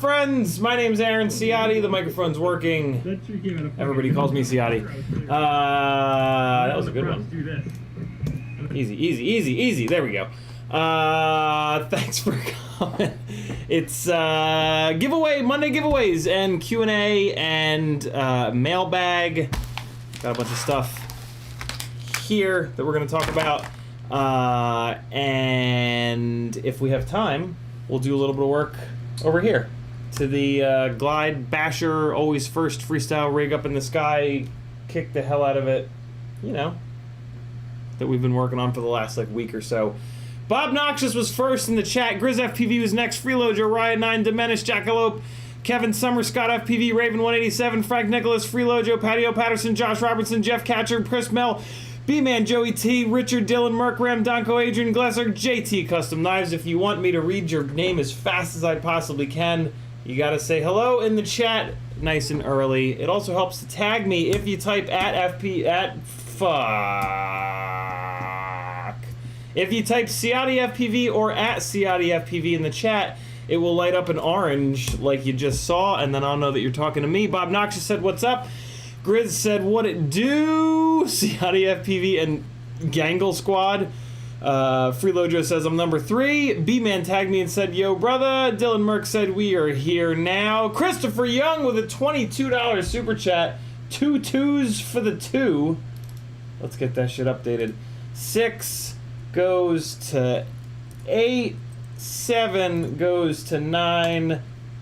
friends? My name's Aaron Ciotti. The microphone's working. Everybody calls me Ciotti. That was a good one. Easy, easy, easy, easy. There we go. Thanks for coming. It's giveaway, Monday giveaways and Q&A and mailbag. Got a bunch of stuff here that we're going to talk about. And if we have time, we'll do a little bit of work over here to the Glide Basher, always first freestyle rig up in the sky, kick the hell out of it, you know, that we've been working on for the last like week or so. Bob Noxious was first in the chat. Grizz FPV was next. Freeload, Riot 9, Diminished, Jackalope, Kevin Summer, Scott FPV, Raven 187, Frank Nicholas, Freeload, Joe Patio Patterson, Josh Robertson, Jeff Catcher, Chris Mel, B-Man, Joey T, Richard, Dylan, Merck, Ram, Donko, Adrian Glesser, JT Custom Knives. If you want me to read your name as fast as I possibly can, you gotta say hello in the chat nice and early. It also helps to tag me if you type if you type CiottiFPV or @CiottiFPV in the chat, it will light up an orange like you just saw, and then I'll know that you're talking to me. Bob Noxious said, "What's up?" Grizz said, "What it do?" CiottiFPV and Gangle Squad. Freelojo says, "I'm number 3. B-Man tagged me and said, 'Yo, brother.' Dylan Merck said, 'We are here now.' Christopher Young with a $22 super chat. 2 2s for the 2. Let's get that shit updated. 6 goes to 8. 7 goes to 9.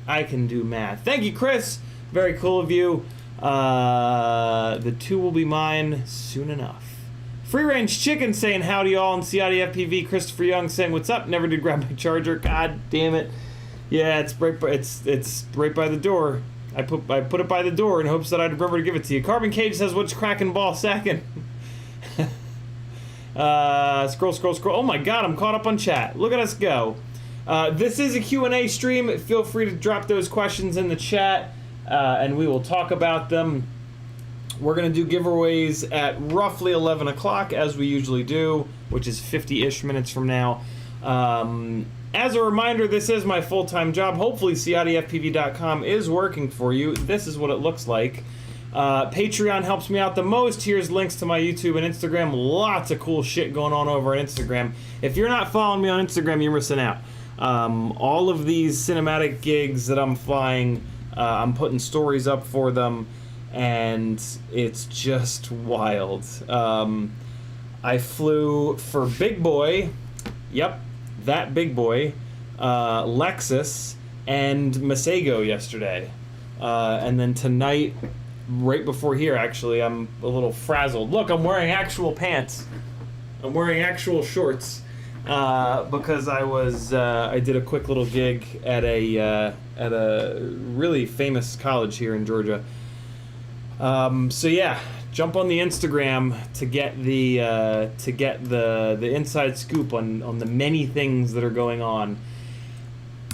I can do math. Thank you, Chris. Very cool of you. The 2 will be mine soon enough. Free Range Chicken saying howdy all, and CiottiFPV. Christopher Young saying what's up. Never did grab my charger. God damn it. Yeah, it's right by, it's right by the door. I put it by the door in hopes that I'd remember to give it to you. Carbon Cage says, "What's cracking ball sacking?" Scroll, scroll, scroll. Oh my God, I'm caught up on chat. Look at us go. This is a Q&A stream. Feel free to drop those questions in the chat. And we will talk about them. We're going to do giveaways at roughly 11 o'clock, as we usually do, which is 50-ish minutes from now. As a reminder, this is my full-time job. Hopefully, CiottiFPV.com is working for you. This is what it looks like. Patreon helps me out the most. Here's links to my YouTube and Instagram. Lots of cool shit going on over on Instagram. If you're not following me on Instagram, you're missing out. All of these cinematic gigs that I'm flying, I'm putting stories up for them, and it's just wild. I flew for Big Boy, yep, that Big Boy, Lexus, and Masego yesterday. And then tonight, right before here, actually, I'm a little frazzled. Look, I'm wearing actual pants. I'm wearing actual shorts. Because I did a quick little gig at a really famous college here in Georgia. So yeah, jump on the Instagram to get the inside scoop on the many things that are going on.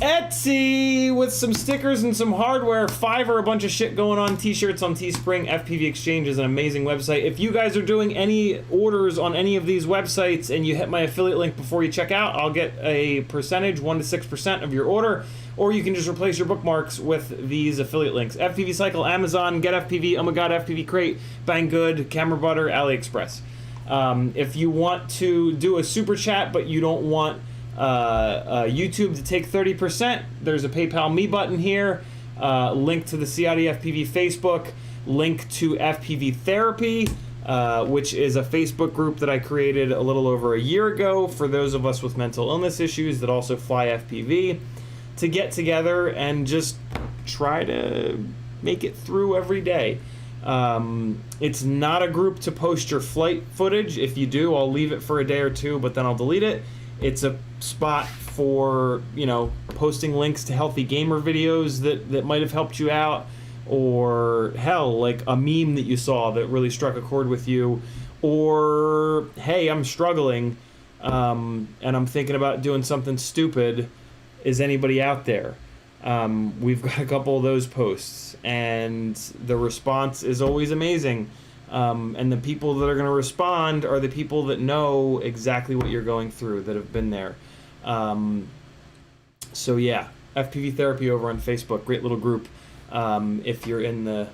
Etsy with some stickers and some hardware. Fiverr, a bunch of shit going on. T-shirts on Teespring. FPV Exchange is an amazing website. If you guys are doing any orders on any of these websites and you hit my affiliate link before you check out, I'll get a percentage, 1 to 6% of your order, or you can just replace your bookmarks with these affiliate links. FPV Cycle, Amazon, Get FPV, Oh My God, FPV Crate, Banggood, Camera Butter, AliExpress. If you want to do a super chat but you don't want YouTube to take 30%, there's a PayPal Me button here, link to the CiottiFPV Facebook, link to FPV Therapy, which is a Facebook group that I created a little over a year ago for those of us with mental illness issues that also fly FPV, to get together and just try to make it through every day. It's not a group to post your flight footage. If you do, I'll leave it for a day or two, but then I'll delete it. It's a spot for, you know, posting links to healthy gamer videos that might have helped you out, or hell, like a meme that you saw that really struck a chord with you, or hey, I'm struggling and I'm thinking about doing something stupid. Is anybody out there? We've got a couple of those posts, and the response is always amazing. And the people that are going to respond are the people that know exactly what you're going through, that have been there. So yeah, FPV Therapy over on Facebook. Great little group. If you're in the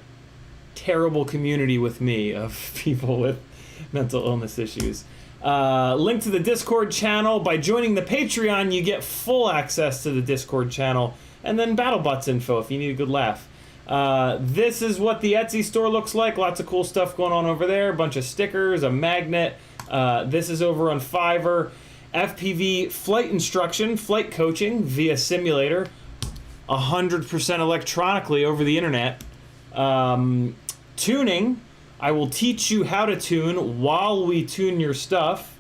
terrible community with me of people with mental illness issues. Link to the Discord channel. By joining the Patreon, you get full access to the Discord channel, and then BattleBots info if you need a good laugh. This is what the Etsy store looks like. Lots of cool stuff going on over there. A bunch of stickers, a magnet. This is over on Fiverr. FPV flight instruction, flight coaching via simulator. 100% electronically over the internet. Tuning. I will teach you how to tune while we tune your stuff,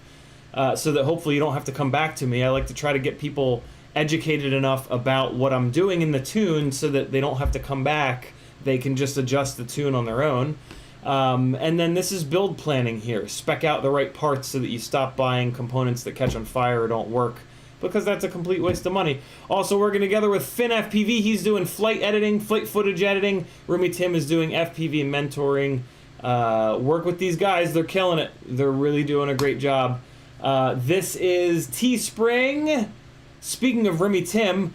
so that hopefully you don't have to come back to me. I like to try to get people educated enough about what I'm doing in the tune so that they don't have to come back. They can just adjust the tune on their own. And then this is build planning here. Spec out the right parts so that you stop buying components that catch on fire or don't work, because that's a complete waste of money. Also working together with FPV. He's doing flight editing, flight footage editing. Roomy Tim is doing FPV mentoring. Work with these guys. They're killing it. They're really doing a great job. This is Teespring. Speaking of Remy Tim,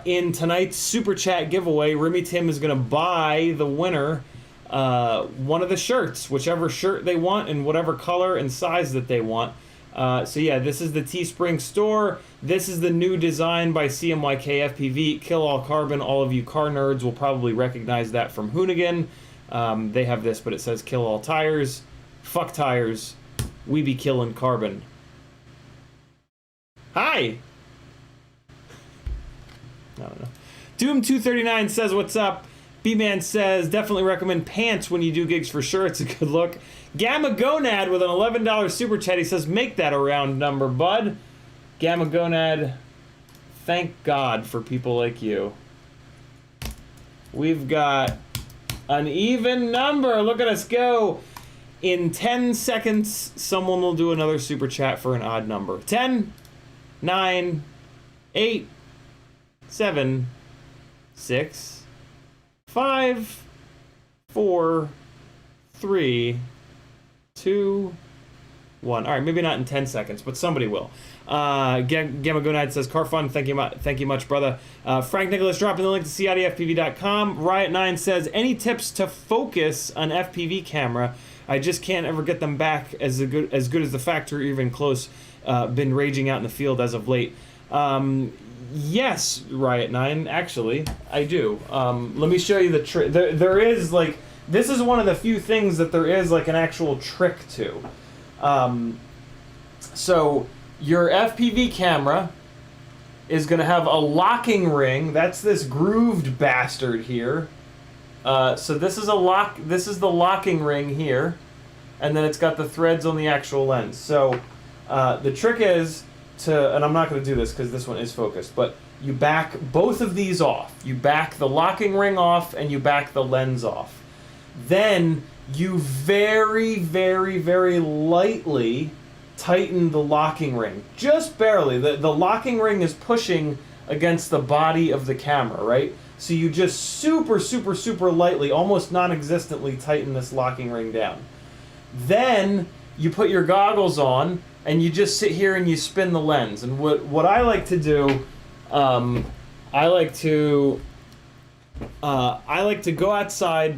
in tonight's Super Chat giveaway, Remy Tim is going to buy the winner one of the shirts, whichever shirt they want in whatever color and size that they want. So yeah, this is the Teespring store. This is the new design by CMYK FPV, Kill All Carbon. All of you car nerds will probably recognize that from Hoonigan. They have this, but it says Kill All Tires. Fuck tires. We be killing carbon. Hi! I don't know. Doom239 says, what's up? B-Man says, definitely recommend pants when you do gigs for sure. It's a good look. Gamma Gonad with an $11 super chat. He says, make that a round number, bud. Gamma Gonad, thank God for people like you. We've got an even number. Look at us go. In 10 seconds, someone will do another super chat for an odd number. 10, 9, 8, 7, 6, 5, 4, 3, 2, 1. All right, maybe not in 10 seconds, but somebody will. Gamma Gonad says, car fun, thank you much, brother. Frank Nicholas dropping the link to CiottiFPV.com. Riot9 says, any tips to focus an FPV camera? I just can't ever get them back as good as the factory, even close. Been raging out in the field as of late. Yes, Riot9, actually, I do. Let me show you the trick. There is, like, this is one of the few things that there is, like, an actual trick to. So, your FPV camera is going to have a locking ring. That's this grooved bastard here. So this is the locking ring here, and then it's got the threads on the actual lens. So the trick is and I'm not going to do this because this one is focused, but you back both of these off. You back the locking ring off and you back the lens off. Then you very, very, very lightly tighten the locking ring. Just barely. The locking ring is pushing against the body of the camera, right? So you just super, super, super lightly, almost non-existently tighten this locking ring down. Then you put your goggles on and you just sit here and you spin the lens. And what I like to do, I like to go outside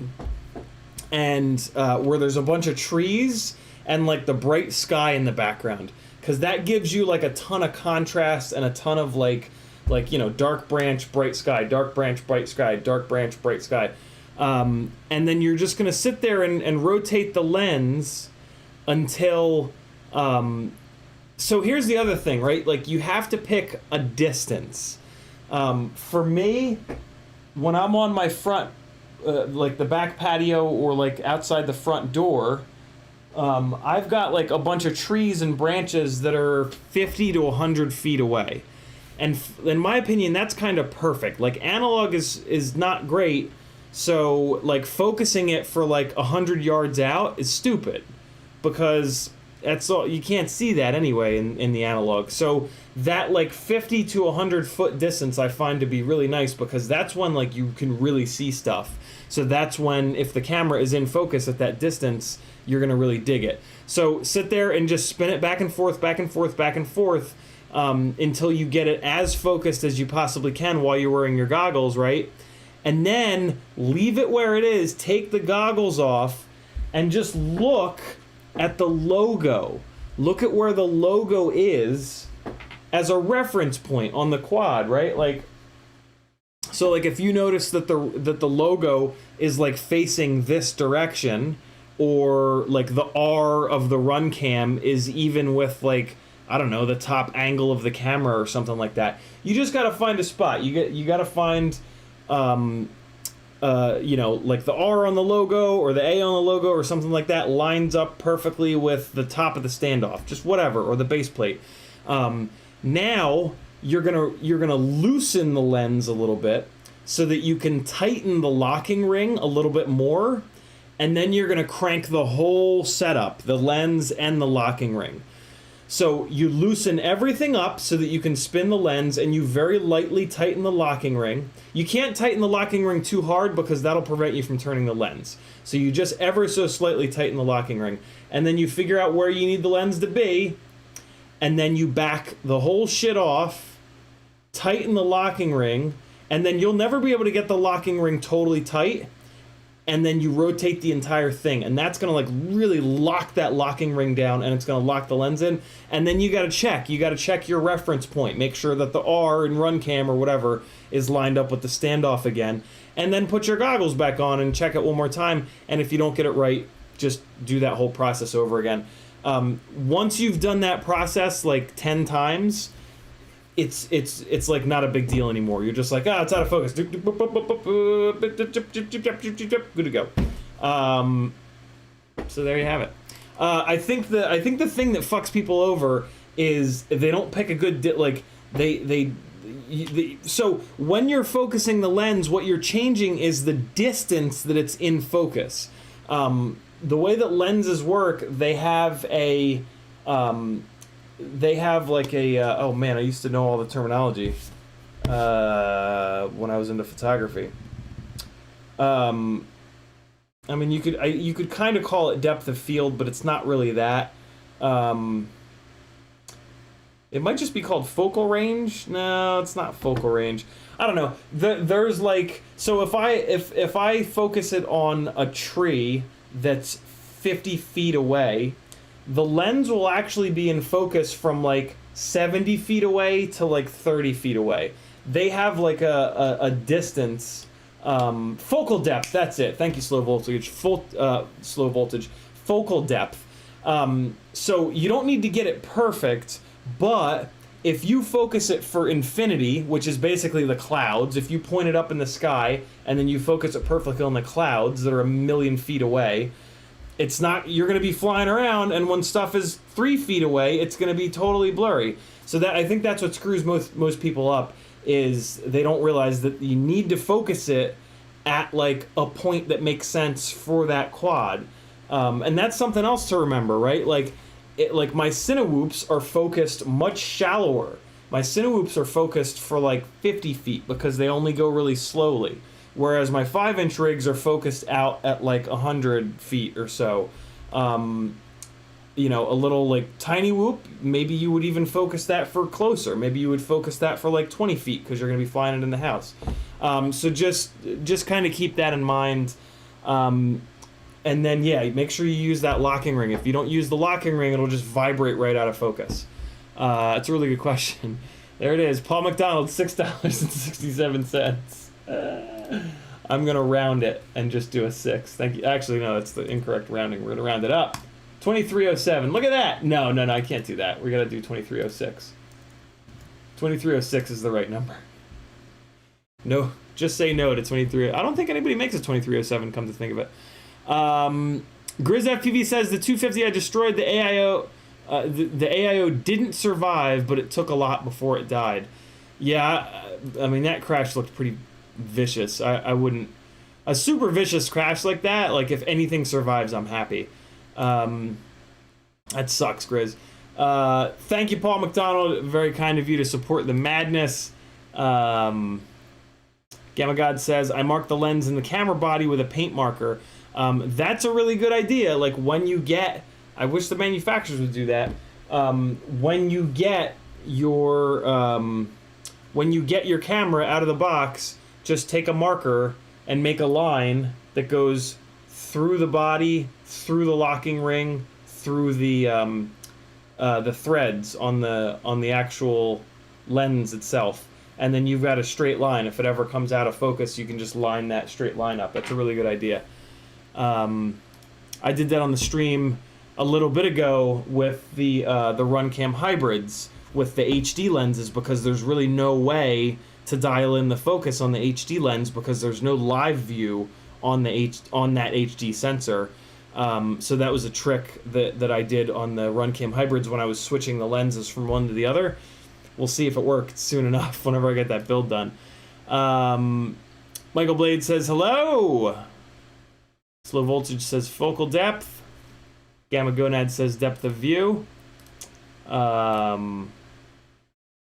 and where there's a bunch of trees and like the bright sky in the background, because that gives you like a ton of contrast and a ton of like you know, dark branch, bright sky, dark branch, bright sky, dark branch, bright sky. And then you're just going to sit there and rotate the lens until... so here's the other thing, right? Like, you have to pick a distance. For me, when I'm on my front, like the back patio or like outside the front door, I've got like a bunch of trees and branches that are 50 to 100 feet away. And in my opinion, that's kind of perfect. Like, analog is not great, so like focusing it for like 100 yards out is stupid, because that's all, you can't see that anyway in the analog. So that like 50 to 100 foot distance I find to be really nice, because that's when like you can really see stuff. So that's when, if the camera is in focus at that distance, you're gonna really dig it. So sit there and just spin it back and forth, back and forth, back and forth. until you get it as focused as you possibly can while you're wearing your goggles, right? And then leave it where it is, take the goggles off, and just look at the logo. Look at where the logo is as a reference point on the quad, right? Like, so like if you notice that the logo is like facing this direction, or like the R of the run cam is even with like, I don't know, the top angle of the camera or something like that. You just gotta find a spot. You gotta find, you know, like the R on the logo or the A on the logo or something like that lines up perfectly with the top of the standoff, just whatever, or the base plate. Now you're gonna loosen the lens a little bit so that you can tighten the locking ring a little bit more, and then you're gonna crank the whole setup, the lens and the locking ring. So you loosen everything up so that you can spin the lens, and you very lightly tighten the locking ring. You can't tighten the locking ring too hard because that'll prevent you from turning the lens. So you just ever so slightly tighten the locking ring, and then you figure out where you need the lens to be, and then you back the whole shit off, tighten the locking ring, and then you'll never be able to get the locking ring totally tight, and then you rotate the entire thing, and that's gonna like really lock that locking ring down, and it's gonna lock the lens in. And then you gotta check your reference point, make sure that the R in run cam or whatever is lined up with the standoff again, and then put your goggles back on and check it one more time. And if you don't get it right, just do that whole process over again. Once you've done that process like 10 times, it's like not a big deal anymore. You're just like, it's out of focus. Good to go. So there you have it. I think the thing that fucks people over is they don't pick a good so when you're focusing the lens, what you're changing is the distance that it's in focus. The way that lenses work, they have like a oh man, I used to know all the terminology when I was into photography. I mean, you could kind of call it depth of field, but it's not really that. It might just be called focal range. No, it's not focal range. I don't know. There's like, so if I focus it on a tree that's 50 feet away, the lens will actually be in focus from like 70 feet away to like 30 feet away. They have like a distance, focal depth, that's it. Thank you, slow voltage. Slow voltage. Focal depth. So you don't need to get it perfect, but if you focus it for infinity, which is basically the clouds, if you point it up in the sky and then you focus it perfectly on the clouds that are 1,000,000 feet away, it's not, you're going to be flying around, and when stuff is 3 feet away, it's going to be totally blurry. So that, I think that's what screws most people up, is they don't realize that you need to focus it at like a point that makes sense for that quad. And that's something else to remember, right? Like my Cinewhoops are focused much shallower. My Cinewhoops are focused for like 50 feet because they only go really slowly. Whereas my 5-inch rigs are focused out at like 100 feet or so. You know, a little like tiny whoop, maybe you would even focus that for closer. Maybe you would focus that for like 20 feet because you're going to be flying it in the house. So just kind of keep that in mind. And then, yeah, make sure you use that locking ring. If you don't use the locking ring, it'll just vibrate right out of focus. It's a really good question. There it is. Paul McDonald, $6.67. I'm going to round it and just do a 6. Thank you. Actually, no, that's the incorrect rounding. We're going to round it up. 2307. Look at that. No, I can't do that. We got to do 2306. 2306 is the right number. No, just say no to 23. I don't think anybody makes a 2307, come to think of it. Grizz FPV says the 250 I destroyed, the AIO, the AIO didn't survive, but it took a lot before it died. Yeah, I mean, that crash looked pretty vicious. I wouldn't... A super vicious crash like that, like if anything survives, I'm happy. That sucks, Grizz. Thank you, Paul McDonald. Very kind of you to support the madness. Gamma God says, I marked the lens in the camera body with a paint marker. That's a really good idea. Like when you get... I wish the manufacturers would do that. When you get when you get your camera out of the box, just take a marker and make a line that goes through the body, through the locking ring, through the threads on the actual lens itself, and then you've got a straight line. If it ever comes out of focus, you can just line that straight line up. That's a really good idea. I did that on the stream a little bit ago with the Runcam hybrids with the HD lenses, because there's really no way to dial in the focus on the HD lens because there's no live view on that HD sensor. So that was a trick that I did on the Runcam hybrids when I was switching the lenses from one to the other. We'll see if it worked soon enough whenever I get that build done. Michael Blade says hello. Slow Voltage says focal depth. Gamma Gonad says depth of view.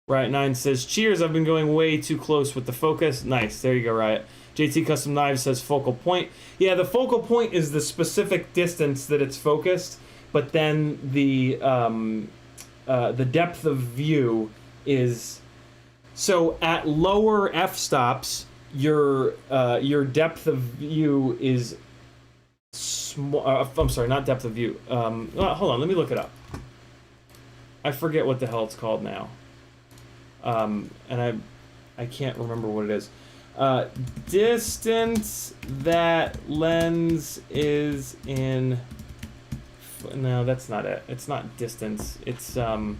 Riot 9 says cheers, I've been going way too close with the focus. Nice, there you go, Riot. JT Custom Knives says focal point. Yeah, the focal point is the specific distance that it's focused, but then the depth of view is, so at lower f-stops, your depth of view is small. I'm sorry, not depth of view. Hold on, let me look it up. I forget what the hell it's called now. And I can't remember what it is. Distance that lens is in. No, that's not it. It's not distance. It's not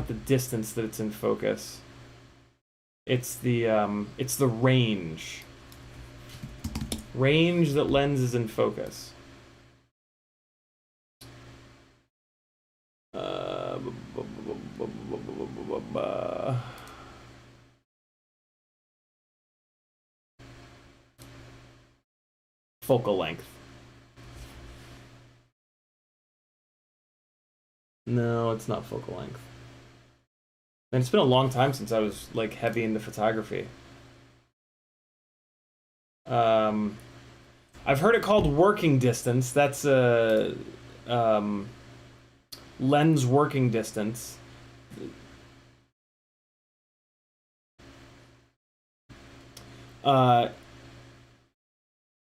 the distance that it's in focus. It's the range. Range that lens is in focus. Focal length. No, it's not focal length. And it's been a long time since I was like heavy into photography. I've heard it called working distance. That's a lens working distance.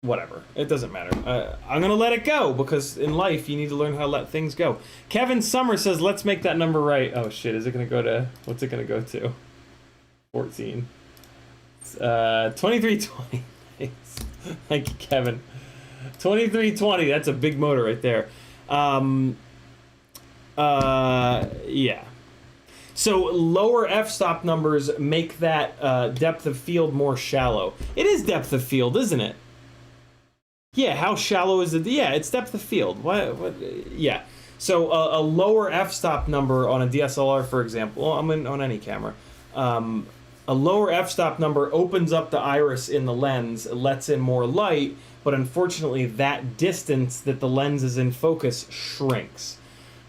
Whatever. It doesn't matter. I'm going to let it go, because in life you need to learn how to let things go. Kevin Summer says, let's make that number right. Oh shit, is it going to go to, what's it going to go to? 14. 2320. Thank you, Kevin. 2320, that's a big motor right there. Yeah. So lower f-stop numbers make that depth of field more shallow. It is depth of field, isn't it? Yeah, how shallow is it? Yeah, it's depth of field. What? Yeah. So a lower f-stop number on a DSLR, for example, well, on any camera, a lower f-stop number opens up the iris in the lens, lets in more light, but unfortunately that distance that the lens is in focus shrinks.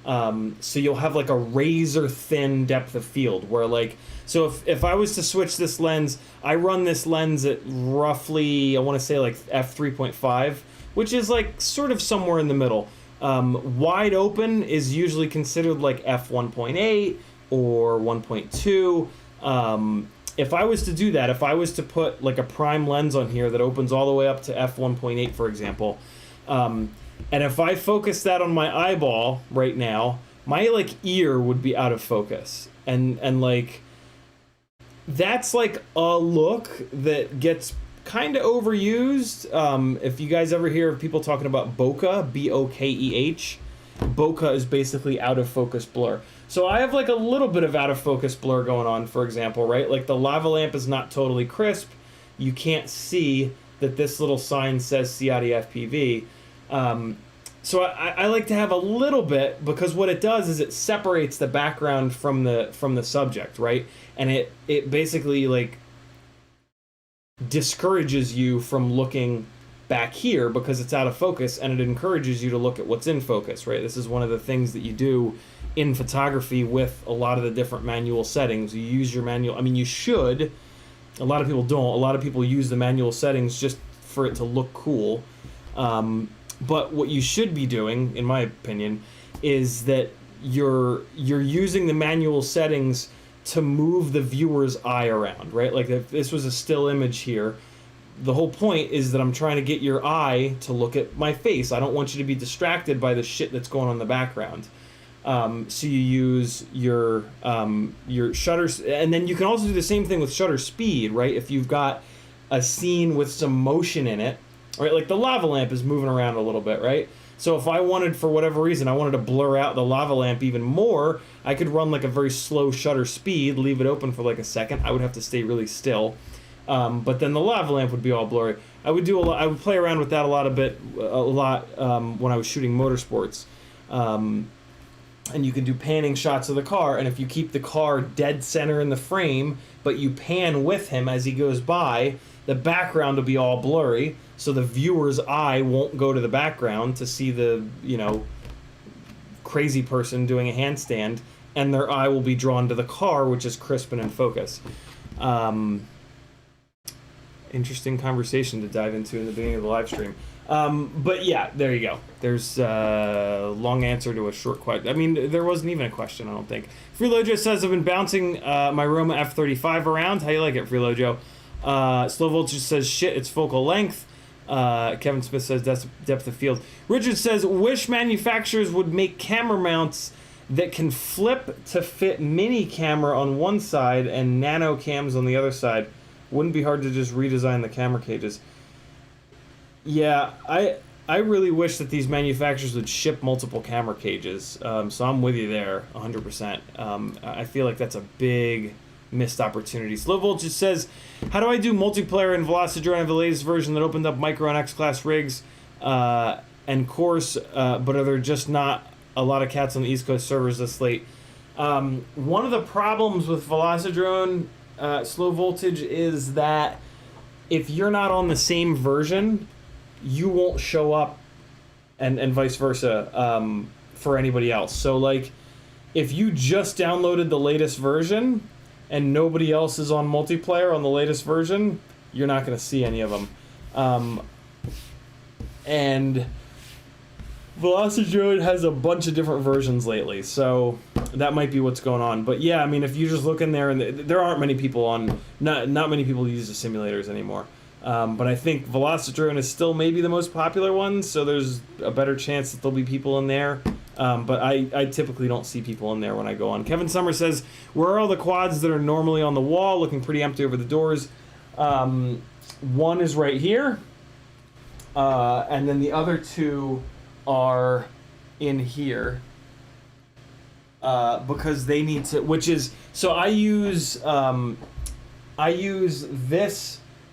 So you'll have like a razor thin depth of field where like, so if I was to switch this lens, I run this lens at roughly, I want to say like f3.5, which is like sort of somewhere in the middle. Wide open is usually considered like f1.8 or 1.2. If I was to do that, if I was to put like a prime lens on here that opens all the way up to f1.8, for example, and if I focus that on my eyeball right now, my like ear would be out of focus. And like, that's like a look that gets kind of overused. If you guys ever hear of people talking about bokeh, B-O-K-E-H, bokeh is basically out of focus blur. So I have like a little bit of out of focus blur going on, for example, right? Like the lava lamp is not totally crisp. You can't see that this little sign says CiottiFPV. So I like to have a little bit, because what it does is it separates the background from the subject, right? And it basically like discourages you from looking back here because it's out of focus, and it encourages you to look at what's in focus, right? This is one of the things that you do in photography with a lot of the different manual settings. You use your manual, I mean, you should. A lot of people don't. A lot of people use the manual settings just for it to look cool. But what you should be doing, in my opinion, is that you're using the manual settings to move the viewer's eye around, right? Like if this was a still image here, the whole point is that I'm trying to get your eye to look at my face. I don't want you to be distracted by the shit that's going on in the background. So you use your shutter, and then you can also do the same thing with shutter speed, right? If you've got a scene with some motion in it, right? Like the lava lamp is moving around a little bit, right? So if I wanted, for whatever reason, I wanted to blur out the lava lamp even more, I could run like a very slow shutter speed, leave it open for like a second. I would have to stay really still. But then the lava lamp would be all blurry. I would play around with that a lot when I was shooting motorsports. And you can do panning shots of the car, and if you keep the car dead center in the frame, but you pan with him as he goes by, the background will be all blurry, so the viewer's eye won't go to the background to see the, crazy person doing a handstand, and their eye will be drawn to the car, which is crisp and in focus. Interesting conversation to dive into in the beginning of the live stream. But yeah, there you go. There's a long answer to a short question. I mean, there wasn't even a question, I don't think. Freelojo says, I've been bouncing my Roma F-35 around. How you like it, Freelojo? Slow Voltage says, shit, it's focal length. Kevin Smith says, that's depth of field. Richard says, wish manufacturers would make camera mounts that can flip to fit mini camera on one side and nano cams on the other side. Wouldn't be hard to just redesign the camera cages. Yeah, I really wish that these manufacturers would ship multiple camera cages. So I'm with you there, 100%. I feel like that's a big missed opportunity. Slow Voltage says, how do I do multiplayer in Velocidrone? I have the latest version that opened up micro and X-Class rigs and course, but are there just not a lot of cats on the East Coast servers this late? One of the problems with Velocidrone, Slow Voltage, is that if you're not on the same version, you won't show up, and vice versa, for anybody else. So like, if you just downloaded the latest version and nobody else is on multiplayer on the latest version, you're not going to see any of them. And Velocidrone has a bunch of different versions lately, so that might be what's going on. But yeah, I mean, if you just look in there, and there aren't many people on, not many people use the simulators anymore. But I think Velocidrone is still maybe the most popular one, so there's a better chance that there'll be people in there. But I typically don't see people in there when I go on. Kevin Summer says, where are all the quads that are normally on the wall, looking pretty empty over the doors? One is right here, and then the other two are in here. Because they need to, which is, so I use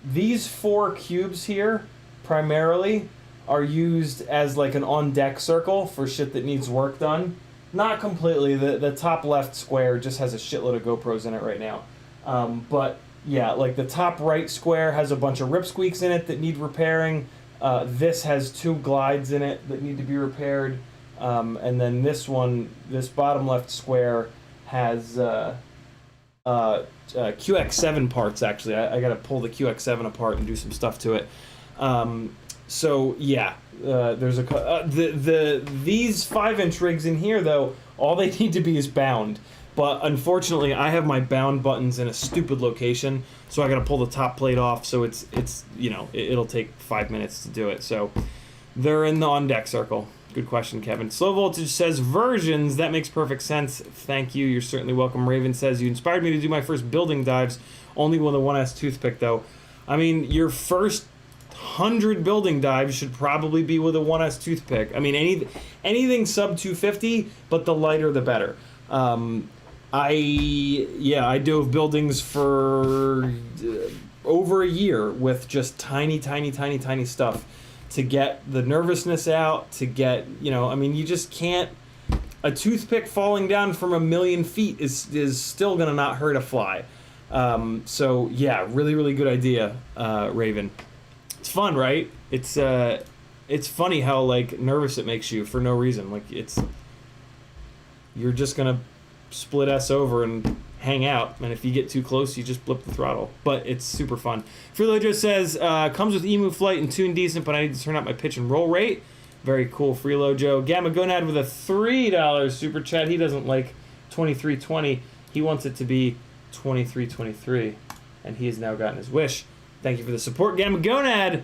these 4 cubes here primarily are used as like an on-deck circle for shit that needs work done. Not completely. The top left square just has a shitload of GoPros in it right now. But yeah, like the top right square has a bunch of rip squeaks in it that need repairing. This has 2 glides in it that need to be repaired. And then this bottom left square has QX7 parts, actually. I got to pull the QX7 apart and do some stuff to it. So yeah, there's these 5-inch rigs in here, though, all they need to be is bound. But unfortunately, I have my bound buttons in a stupid location, so I got to pull the top plate off. So it'll take 5 minutes to do it. So they're in the on-deck circle. Good question, Kevin. Slow Voltage says, versions, that makes perfect sense. Thank you. You're certainly welcome. Raven says, you inspired me to do my first building dives, only with a 1S toothpick, though. I mean, your first 100 building dives should probably be with a 1S toothpick. I mean, anything sub 250, but the lighter the better. I dove buildings for over a year with just tiny stuff to get the nervousness out, to get, I mean, you just can't, a toothpick falling down from 1,000,000 feet is still gonna not hurt a fly. So yeah, really good idea, Raven. It's fun, right? It's funny how like nervous it makes you for no reason. Like you're just gonna split S over and hang out, and if you get too close, you just blip the throttle. But it's super fun. Freelojo says, comes with emu flight and tune decent, but I need to turn up my pitch and roll rate. Very cool, Freelo Joe. Gamma Gonad with a $3 super chat. He doesn't like 2320. He wants it to be 2323, and he has now gotten his wish. Thank you for the support, Gamma Gonad.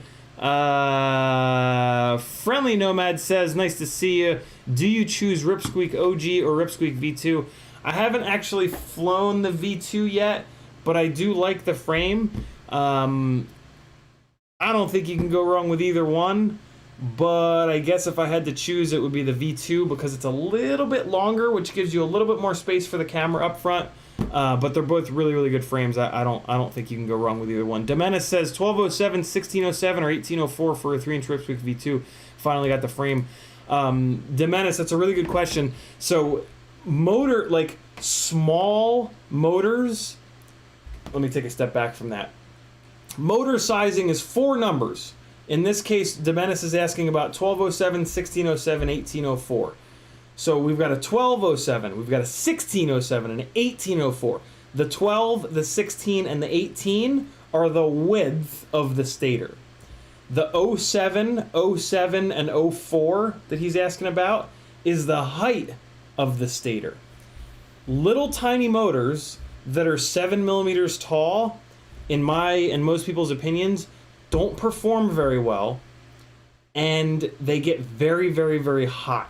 Friendly Nomad says, nice to see you. Do you choose Ripsqueak OG or Ripsqueak V2? I haven't actually flown the V2 yet, but I do like the frame. I don't think you can go wrong with either one, but I guess if I had to choose, it would be the V2 because it's a little bit longer, which gives you a little bit more space for the camera up front. But they're both really, really good frames. I don't think you can go wrong with either one. Demenis says 1207, 1607, or 1804 for a 3-inch Ripsqueak V2. Finally got the frame. Demenis, that's a really good question. So motor, like small motors, let me take a step back from that. Motor sizing is 4 numbers. In this case, Demenis is asking about 1207, 1607, 1804. So we've got a 1207, we've got a 1607, and an 1804. The 12, the 16, and the 18 are the width of the stator. The 07, 07, and 04 that he's asking about is the height of the stator. Little tiny motors that are 7 millimeters tall, in my and most people's opinions, don't perform very well, and they get very, very, very hot.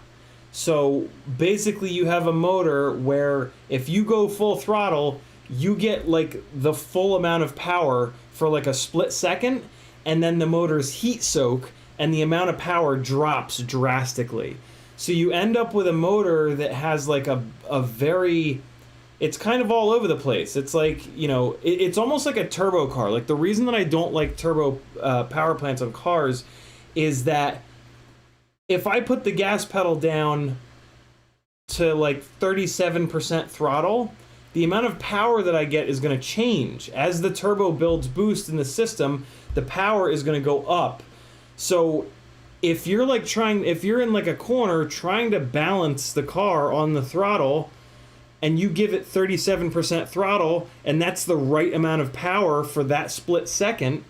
So basically you have a motor where if you go full throttle, you get like the full amount of power for like a split second, and then the motor's heat soak and the amount of power drops drastically. So you end up with a motor that has like a very, it's kind of all over the place. It's like, you know, it's almost like a turbo car. Like the reason that I don't like turbo power plants on cars is that if I put the gas pedal down to like 37% throttle, the amount of power that I get is going to change. As the turbo builds boost in the system, the power is going to go up. So if you're like if you're in like a corner trying to balance the car on the throttle, and you give it 37% throttle, and that's the right amount of power for that split second,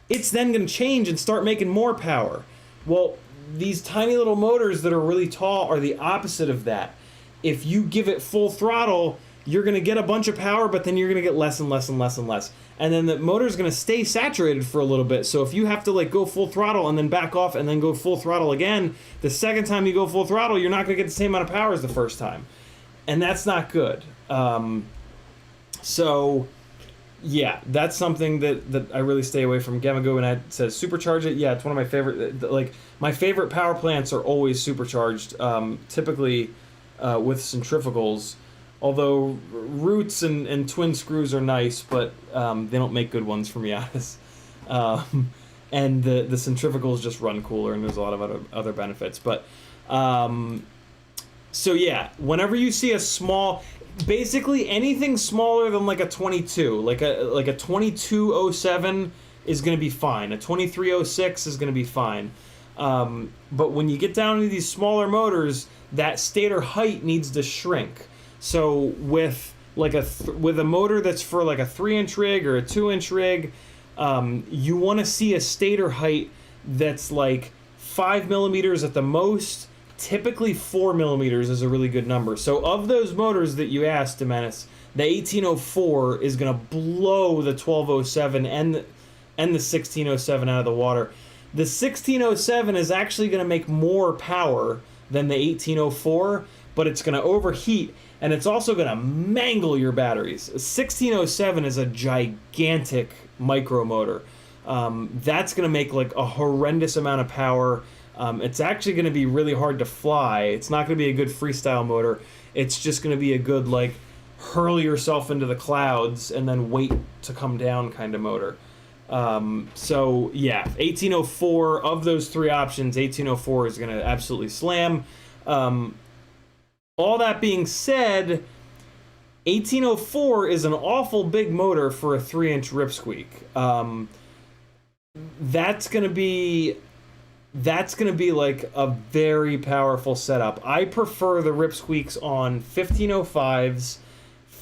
it's then going to change and start making more power. Well, these tiny little motors that are really tall are the opposite of that. If you give it full throttle, you're going to get a bunch of power, but then you're going to get less and less and less and less. And then the motor's going to stay saturated for a little bit. So if you have to like go full throttle and then back off and then go full throttle again, the second time you go full throttle, you're not going to get the same amount of power as the first time. And that's not good. So yeah, that's something that I really stay away from. Gamma Go and I says supercharge it. Yeah, it's one of my favorite. Like my favorite power plants are always supercharged. Typically with centrifugals, although roots and twin screws are nice, but they don't make good ones for Miatas. And the centrifugals just run cooler, and there's a lot of other benefits. But so yeah, whenever you see a small, basically anything smaller than like a 22, like a 2207 is going to be fine. A 2306 is going to be fine. But when you get down to these smaller motors, that stator height needs to shrink. So with like with a motor that's for like a 3-inch rig or a 2-inch rig, you want to see a stator height that's like 5 millimeters at the most. Typically 4 millimeters is a really good number. So of those motors that you asked, Demenis, the 1804 is going to blow the 1207 and the 1607 out of the water. The 1607 is actually going to make more power than the 1804, but it's going to overheat, and it's also going to mangle your batteries. 1607 is a gigantic micro motor. That's going to make like a horrendous amount of power. It's actually going to be really hard to fly. It's not going to be a good freestyle motor. It's just going to be a good like hurl yourself into the clouds and then wait to come down kind of motor. So yeah, 1804, of those 3 options, 1804 is going to absolutely slam. All that being said, 1804 is an awful big motor for a 3-inch Ripsqueak. That's going to be like a very powerful setup. I prefer the Ripsqueaks on 1505s,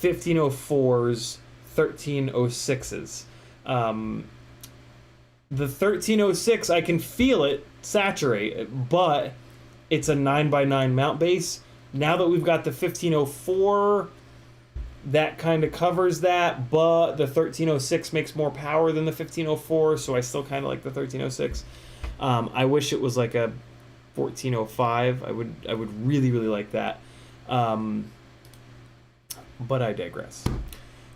1504s, 1306s. The 1306, I can feel it saturate, but it's a 9x9 mount base. Now that we've got the 1504, that kind of covers that, but the 1306 makes more power than the 1504, so I still kind of like the 1306. I wish it was like a 1405. I would really, really like that. But I digress.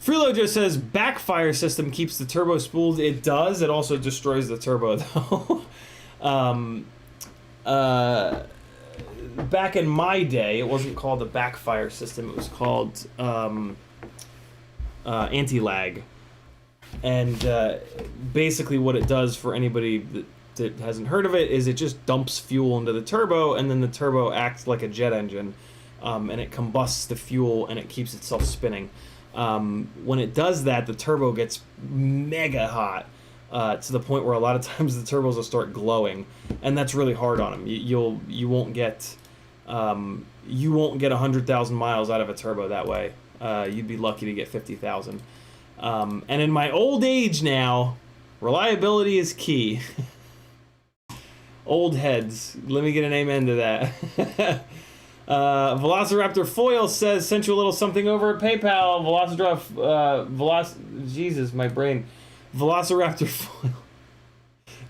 Freelojo says backfire system keeps the turbo spooled. It does. It also destroys the turbo though. Back in my day, it wasn't called the backfire system. It was called anti-lag. And basically what it does, for anybody that hasn't heard of it, is it just dumps fuel into the turbo, and then the turbo acts like a jet engine, and it combusts the fuel and it keeps itself spinning. When it does that, the turbo gets mega hot, to the point where a lot of times the turbos will start glowing, and that's really hard on them. You won't get 100,000 miles out of a turbo that way. You'd be lucky to get 50,000. And in my old age now, reliability is key. Old heads. Let me get an amen to that. Velociraptor Foil says, sent you a little something over at PayPal. Jesus, my brain. Velociraptor Foil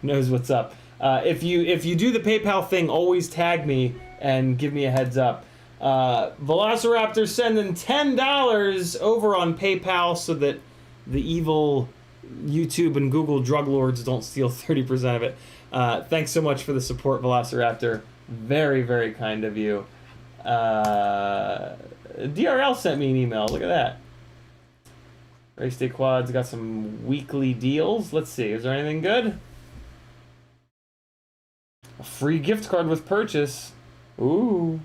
knows what's up. If you do the PayPal thing, always tag me and give me a heads up. Velociraptor sending $10 over on PayPal so that the evil YouTube and Google drug lords don't steal 30% of it. Thanks so much for the support, Velociraptor. Very, very kind of you. DRL sent me an email. Look at that. Race Day Quads got some weekly deals. Let's see. Is there anything good? A free gift card with purchase. Ooh.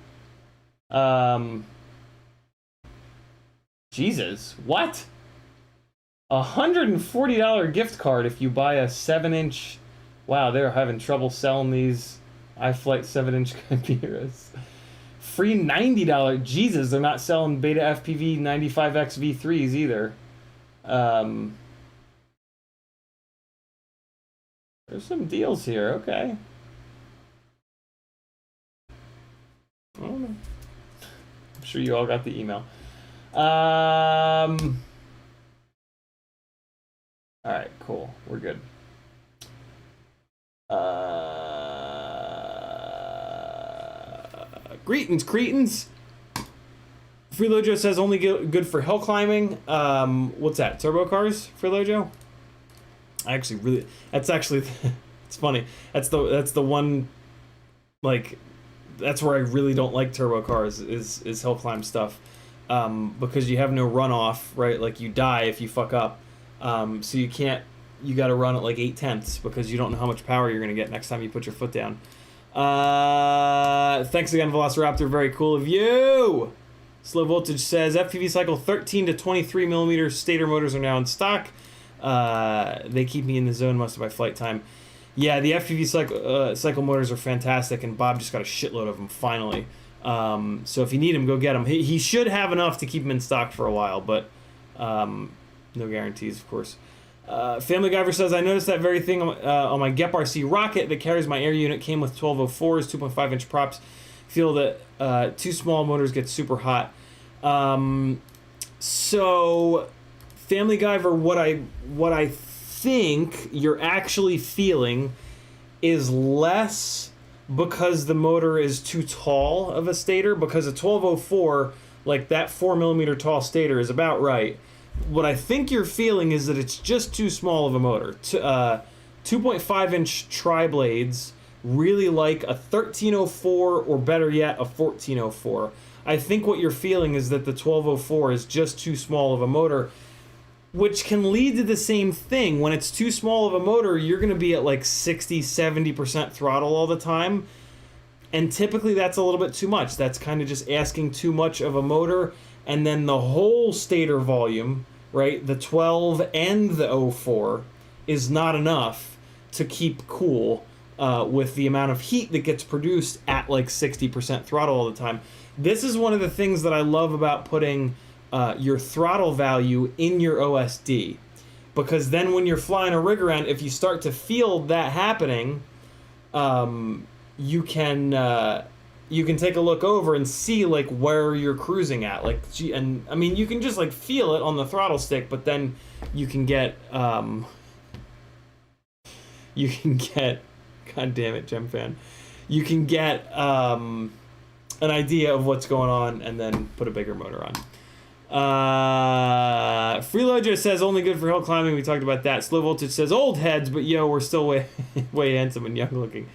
Jesus. What? $140 gift card if you buy a 7-inch. Wow, they're having trouble selling these iFlight 7-inch Chimeras. Free $90. Jesus, they're not selling Beta FPV 95X V3s either. There's some deals here. Okay. I don't know. I'm sure you all got the email. All right, cool. We're good. Greetings, cretins. Freelojo says only good for hill climbing. What's that? Turbo cars, Freelojo? I actually really. That's actually. It's funny. That's the one. Like, that's where I really don't like turbo cars is hill climb stuff, because you have no runoff, right? Like, you die if you fuck up. So you can't. You got to run at like 8/10 because you don't know how much power you're gonna get next time you put your foot down. Thanks again, Velociraptor. Very cool of you. Slow Voltage says FPV cycle 13 to 23 millimeter stator motors are now in stock. They keep me in the zone most of my flight time. Yeah, the FPV cycle motors are fantastic, and Bob just got a shitload of them finally. So if you need them, go get them. He should have enough to keep them in stock for a while, but no guarantees, of course. Family Guyver says, I noticed that very thing on my Gep RC rocket that carries my air unit. Came with 1204s, 2.5-inch props. Feel that too small motors get super hot. So, Family Guyver, what I think you're actually feeling is less because the motor is too tall of a stator, because a 1204, like that 4mm tall stator, is about right. What I think you're feeling is that it's just too small of a motor. 2.5-inch tri-blades really like a 1304, or better yet, a 1404. I think what you're feeling is that the 1204 is just too small of a motor, which can lead to the same thing. When it's too small of a motor, you're going to be at like 60-70% throttle all the time, and typically that's a little bit too much. That's kind of just asking too much of a motor. And then the whole stator volume, right, the 12 and the 04, is not enough to keep cool with the amount of heat that gets produced at like 60% throttle all the time. This is one of the things that I love about putting your throttle value in your OSD, because then when you're flying a rig around, if you start to feel that happening, you can take a look over and see like where you're cruising at, like, and I mean you can just like feel it on the throttle stick, but then you can get God damn it, Gem Fan, you can get an idea of what's going on and then put a bigger motor on. Freeloader says only good for hill climbing. We talked about that. Slow Voltage says old heads, but yo, we're still way handsome and young looking.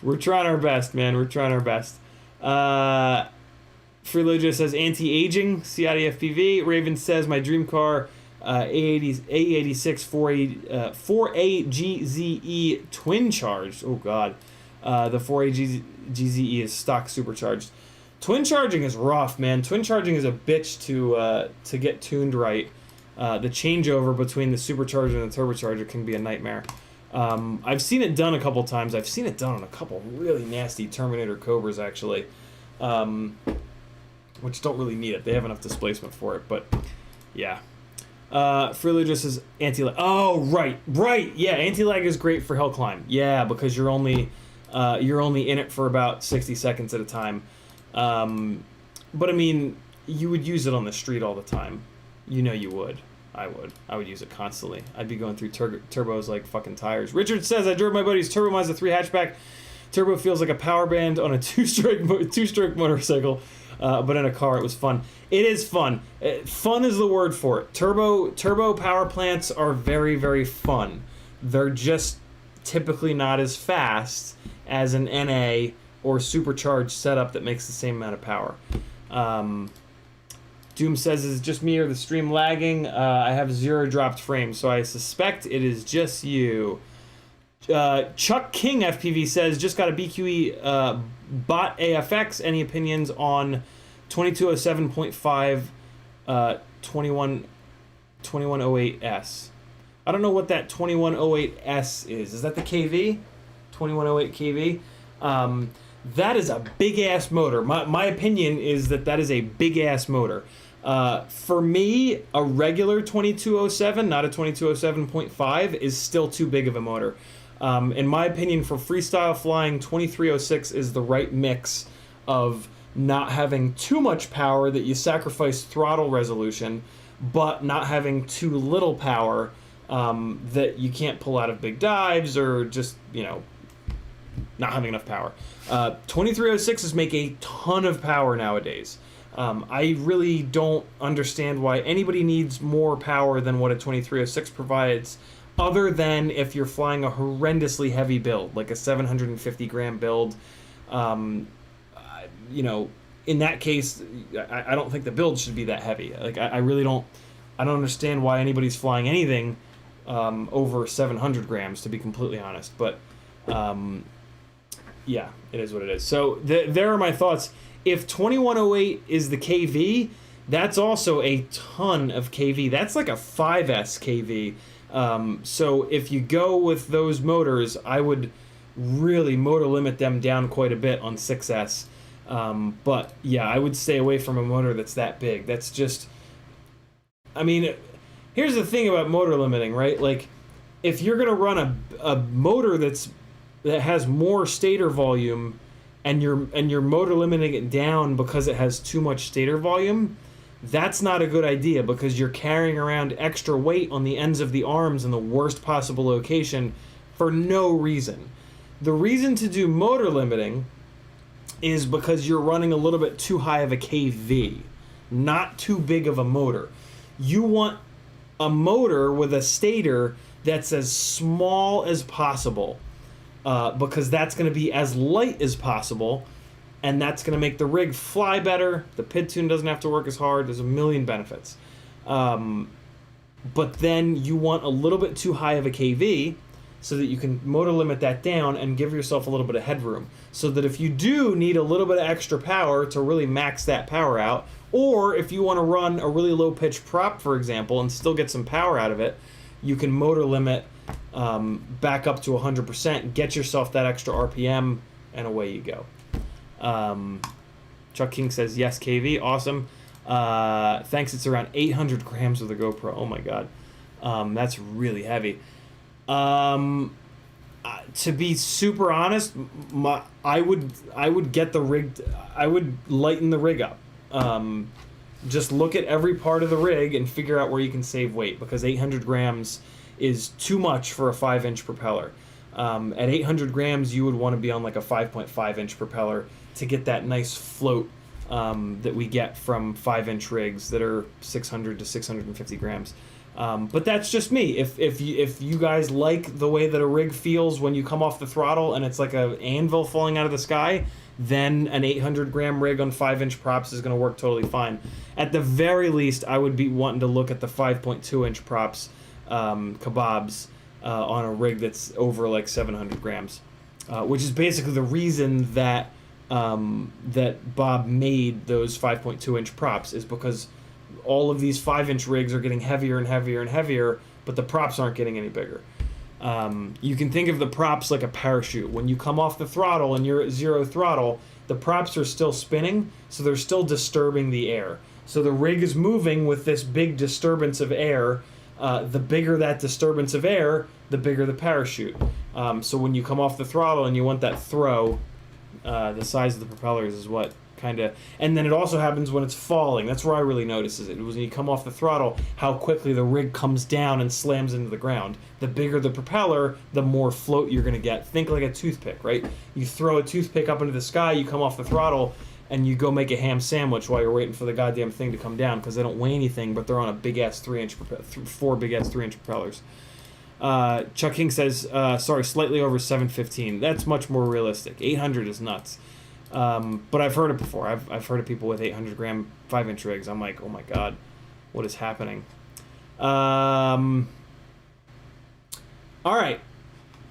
We're trying our best, man. We're trying our best. Freeloader says anti-aging. CiottiFPV. Raven says my dream car, A86 4AGZE twin charged. Oh god, the 4AGZE is stock supercharged. Twin charging is rough, man. Twin charging is a bitch to get tuned right. The changeover between the supercharger and the turbocharger can be a nightmare. I've seen it done a couple times. I've seen it done on a couple really nasty Terminator Cobras, actually, which don't really need it. They have enough displacement for it, but yeah. Freeloader just says anti-lag. Oh, right, yeah. Anti-lag is great for hill climb. Yeah, because you're only in it for about 60 seconds at a time. But I mean, you would use it on the street all the time. You know you would. I would use it constantly. I'd be going through turbos like fucking tires. Richard says, I drove my buddy's Turbo Mazda 3 hatchback. Turbo feels like a power band on a two-stroke motorcycle, but in a car it was fun. It is fun. Fun is the word for it. Turbo power plants are very, very fun. They're just typically not as fast as an NA or supercharged setup that makes the same amount of power. Doom says, is it just me or the stream lagging? I have 0 dropped frames, so I suspect it is just you. Chuck King FPV says, just got a BQE bot AFX. Any opinions on 2207.5 2108S? I don't know what that 2108S is. Is that the KV? 2108 KV? That is a big-ass motor. My opinion is that is a big-ass motor. For me, a regular 2207, not a 2207.5, is still too big of a motor. In my opinion, for freestyle flying, 2306 is the right mix of not having too much power that you sacrifice throttle resolution, but not having too little power that you can't pull out of big dives or just, not having enough power. 2306s make a ton of power nowadays. I really don't understand why anybody needs more power than what a 2306 provides, other than if you're flying a horrendously heavy build, like a 750 gram build. In that case, I don't think the build should be that heavy. Like, I really don't. I don't understand why anybody's flying anything over 700 grams, to be completely honest. But yeah, it is what it is. So there are my thoughts. If 2108 is the KV, that's also a ton of KV. That's like a 5S KV. So if you go with those motors, I would really motor limit them down quite a bit on 6S. But yeah, I would stay away from a motor that's that big. That's just, I mean, here's the thing about motor limiting, right? Like, if you're gonna run a motor that has more stator volume, and you're motor limiting it down because it has too much stator volume, that's not a good idea, because you're carrying around extra weight on the ends of the arms in the worst possible location for no reason. The reason to do motor limiting is because you're running a little bit too high of a KV, not too big of a motor. You want a motor with a stator that's as small as possible, because that's going to be as light as possible, and that's going to make the rig fly better. The PID tune doesn't have to work as hard. There's a million benefits. But then you want a little bit too high of a KV so that you can motor limit that down and give yourself a little bit of headroom, so that if you do need a little bit of extra power to really max that power out, or if you want to run a really low pitch prop, for example, and still get some power out of it, you can motor limit back up to 100%, get yourself that extra RPM, and away you go. Chuck King says, yes, KV, awesome. Thanks, it's around 800 grams with a GoPro. Oh my god. That's really heavy. To be super honest, I would get the rig. I would lighten the rig up. Just look at every part of the rig and figure out where you can save weight, because 800 grams is too much for a 5-inch propeller. At 800 grams, you would want to be on like a 5.5-inch propeller to get that nice float that we get from 5-inch rigs that are 600 to 650 grams. But that's just me. If you guys like the way that a rig feels when you come off the throttle and it's like an anvil falling out of the sky, then an 800 gram rig on 5-inch props is going to work totally fine. At the very least, I would be wanting to look at the 5.2-inch props, kebabs, on a rig that's over like 700 grams, which is basically the reason that that Bob made those 5.2-inch props, is because all of these 5-inch rigs are getting heavier and heavier and heavier, but the props aren't getting any bigger. You can think of the props like a parachute. When you come off the throttle and you're at 0 throttle, the props are still spinning, so they're still disturbing the air. So the rig is moving with this big disturbance of air. The bigger that disturbance of air, the bigger the parachute. So when you come off the throttle and you want that throw, the size of the propellers is what kind of... And then it also happens when it's falling. That's where I really notice it. It was when you come off the throttle, how quickly the rig comes down and slams into the ground. The bigger the propeller, the more float you're going to get. Think like a toothpick, right? You throw a toothpick up into the sky, you come off the throttle, and you go make a ham sandwich while you're waiting for the goddamn thing to come down, because they don't weigh anything, but they're on a big-ass 3-inch... 4 big-ass 3-inch propellers. Chuck King says, sorry, slightly over 715. That's much more realistic. 800 is nuts. But I've heard it before. I've heard of people with 800 gram 5-inch rigs. I'm like, oh my god, what is happening? All right,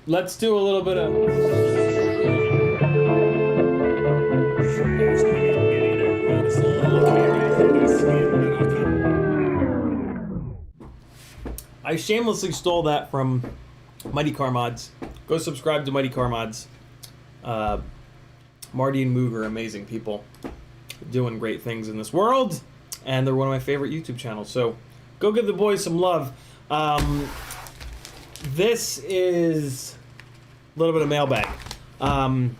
let's do a little bit of... I shamelessly stole that from Mighty Car Mods. Go subscribe to Mighty Car Mods. Marty and Moog are amazing people, doing great things in this world, and they're one of my favorite YouTube channels, so go give the boys some love. This is a little bit of mailbag. I'm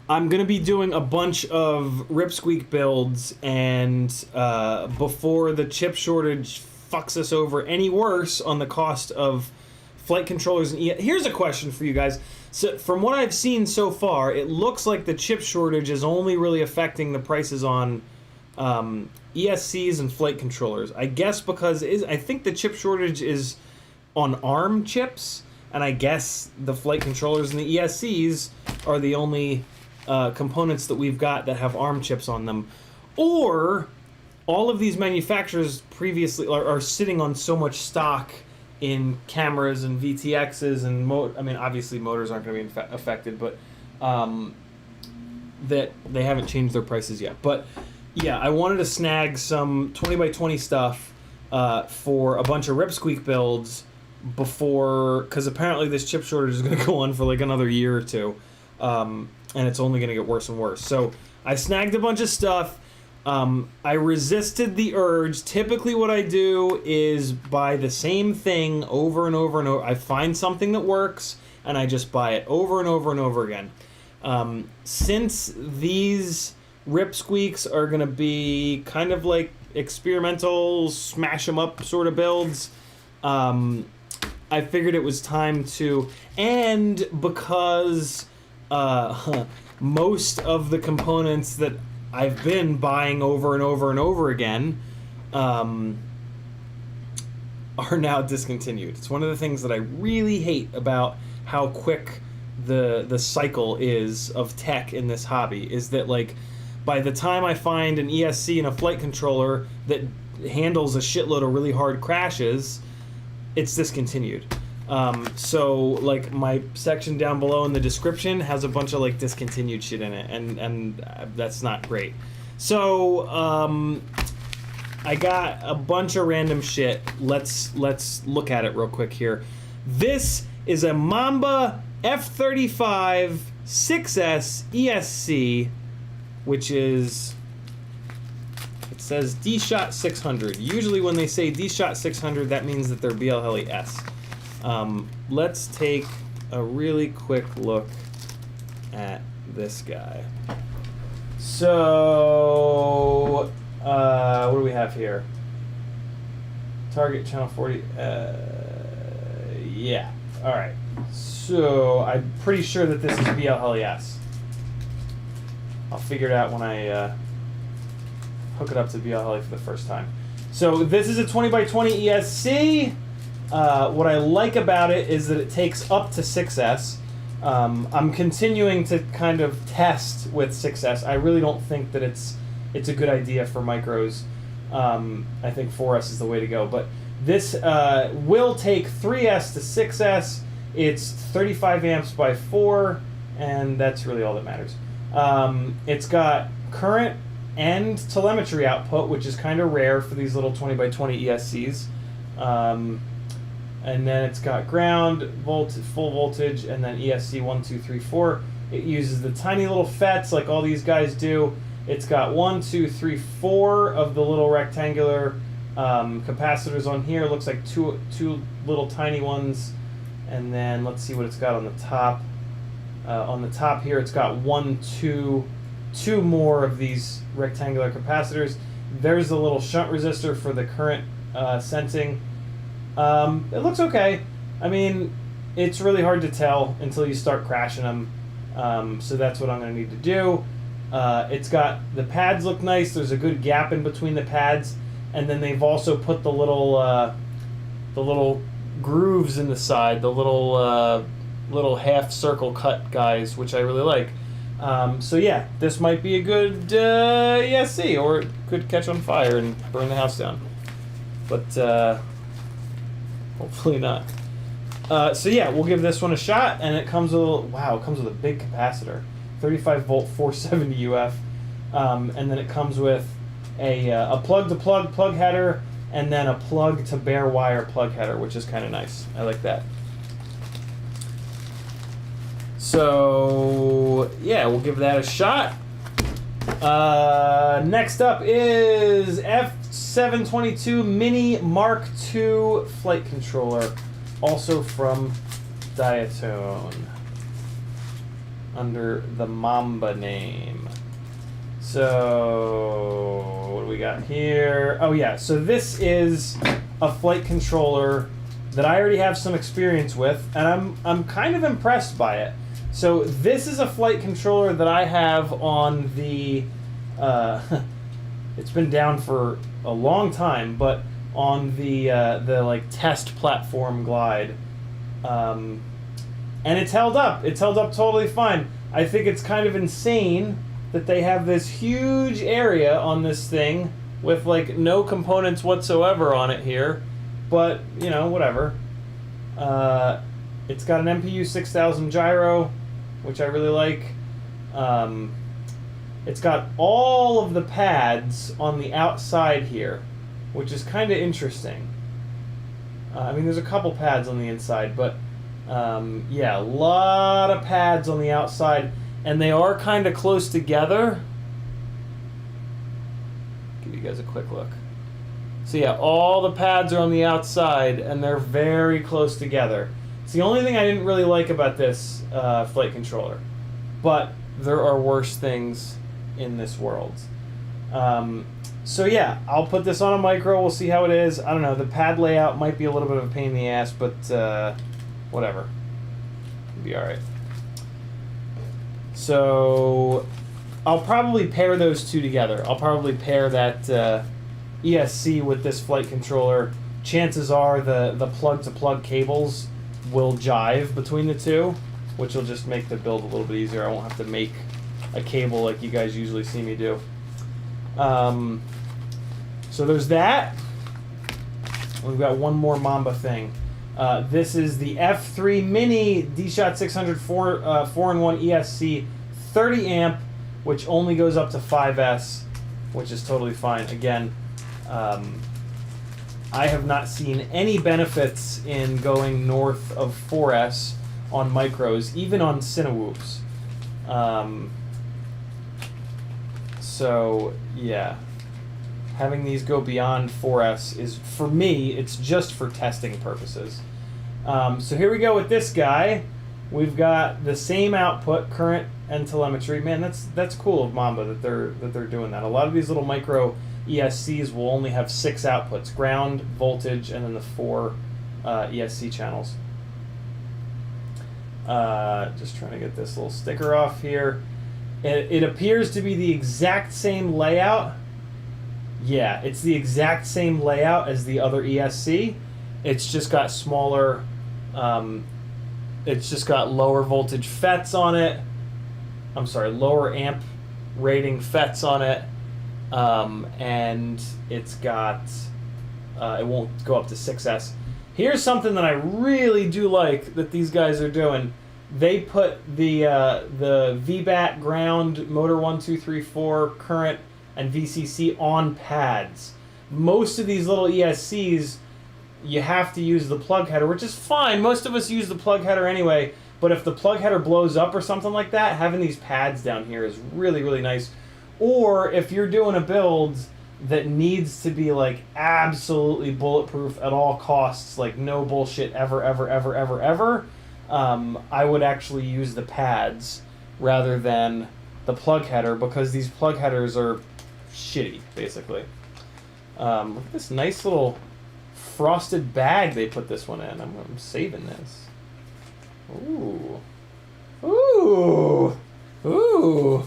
going to be doing a bunch of Ripsqueak builds, and before the chip shortage fucks us over any worse on the cost of flight controllers and here's a question for you guys. So from what I've seen so far, it looks like the chip shortage is only really affecting the prices on ESCs and flight controllers. I guess because I think the chip shortage is on ARM chips, and I guess the flight controllers and the ESCs are the only components that we've got that have ARM chips on them. Or all of these manufacturers previously are sitting on so much stock in cameras and VTXs and I mean, obviously motors aren't going to be affected, but that they haven't changed their prices yet. But yeah, I wanted to snag some 20x20 stuff for a bunch of Ripsqueak builds before, because apparently this chip shortage is going to go on for like another year or two, and it's only going to get worse and worse. So I snagged a bunch of stuff. I resisted the urge. Typically what I do is buy the same thing over and over and over. I find something that works, and I just buy it over and over and over again. Since these Ripsqueaks are going to be kind of like experimental, smash 'em up sort of builds, I figured it was time to... And because most of the components that I've been buying over and over and over again are now discontinued. It's one of the things that I really hate about how quick the cycle is of tech in this hobby, is that like by the time I find an ESC and a flight controller that handles a shitload of really hard crashes, it's discontinued. So like my section down below in the description has a bunch of like discontinued shit in it, and that's not great. So I got a bunch of random shit. Let's look at it real quick here. This is a Mamba says D-Shot 600. Usually when they say D-Shot 600, that means that they're BLHeli S. Let's take a really quick look at this guy. So, what do we have here? Target channel 40. Yeah. All right. So I'm pretty sure that this is BLHeli S. I'll figure it out when I hook it up to BLHeli for the first time. So this is a 20x20 ESC. What I like about it is that it takes up to 6S. I'm continuing to kind of test with 6S. I really don't think that it's a good idea for micros. I think 4S is the way to go. But this will take 3S to 6S. It's 35 amps by 4, and that's really all that matters. It's got current and telemetry output, which is kind of rare for these little 20x20 ESCs. And then it's got ground, full voltage, and then ESC 1, 2, 3, 4. It uses the tiny little FETs like all these guys do. It's got 1, 2, 3, 4 of the little rectangular capacitors on here. It looks like two little tiny ones. And then let's see what it's got on the top. On the top here, it's got two more of these rectangular capacitors. There's the little shunt resistor for the current sensing. It looks okay. I mean, it's really hard to tell until you start crashing them. So that's what I'm going to need to do. It's got, the pads look nice. There's a good gap in between the pads. And then they've also put the little grooves in the side, the little half circle cut guys, which I really like. So yeah, this might be a good ESC, or it could catch on fire and burn the house down. But hopefully not. So yeah, we'll give this one a shot, and it comes with it comes with a big capacitor, 35 volt 470 UF, and then it comes with a plug-to-plug plug header, and then a plug-to-bare wire plug header, which is kind of nice. I like that. So yeah, we'll give that a shot. Next up is F722 Mini Mark II flight controller, also from Diatone, under the Mamba name. So what do we got here? Oh yeah, so this is a flight controller that I already have some experience with, and I'm kind of impressed by it. So this is a flight controller that I have on the it's been down for a long time, but on the like test platform glide, and it's held up. It's held up totally fine. I think it's kind of insane that they have this huge area on this thing with like no components whatsoever on it here, but you know, whatever. It's got an MPU 6000 gyro, which I really like. It's got all of the pads on the outside here, which is kind of interesting. I mean, there's a couple pads on the inside, but yeah, a lot of pads on the outside, and they are kind of close together. Give you guys a quick look. So yeah, all the pads are on the outside, and they're very close together. It's the only thing I didn't really like about this flight controller, but there are worse things in this world. So yeah, I'll put this on a micro. We'll see how it is. I don't know. The pad layout might be a little bit of a pain in the ass, but whatever. It'll be all right. So I'll probably pair those two together. I'll probably pair that ESC with this flight controller. Chances are the plug-to-plug cables will jive between the two, which will just make the build a little bit easier. I won't have to make a cable like you guys usually see me do. So there's that. We've got one more Mamba thing. This is the F3 Mini D-Shot 600 4-in-1 ESC 30 amp, which only goes up to 5S, which is totally fine. Again, I have not seen any benefits in going north of 4S on micros, even on Cinewhoops. So yeah, having these go beyond 4S is, for me, it's just for testing purposes. So here we go with this guy. We've got the same output, current and telemetry. Man, that's cool of Mamba that they're doing that. A lot of these little micro ESCs will only have 6 outputs: ground, voltage, and then the 4 ESC channels. Just trying to get this little sticker off here. It appears to be the exact same layout. Yeah, it's the exact same layout as the other ESC. It's just got smaller, it's just got lower voltage FETs on it. I'm sorry, lower amp rating FETs on it. And it's got, it won't go up to 6S. Here's something that I really do like that these guys are doing. They put the VBAT, ground, motor 1, 2, 3, 4, current, and VCC on pads. Most of these little ESCs, you have to use the plug header, which is fine. Most of us use the plug header anyway, but if the plug header blows up or something like that, having these pads down here is really, really nice. Or if you're doing a build that needs to be like absolutely bulletproof at all costs, like no bullshit ever, ever, ever, ever, ever, I would actually use the pads rather than the plug header, because these plug headers are shitty, basically. Look at this nice little frosted bag they put this one in. I'm saving this. Ooh. Ooh. Ooh.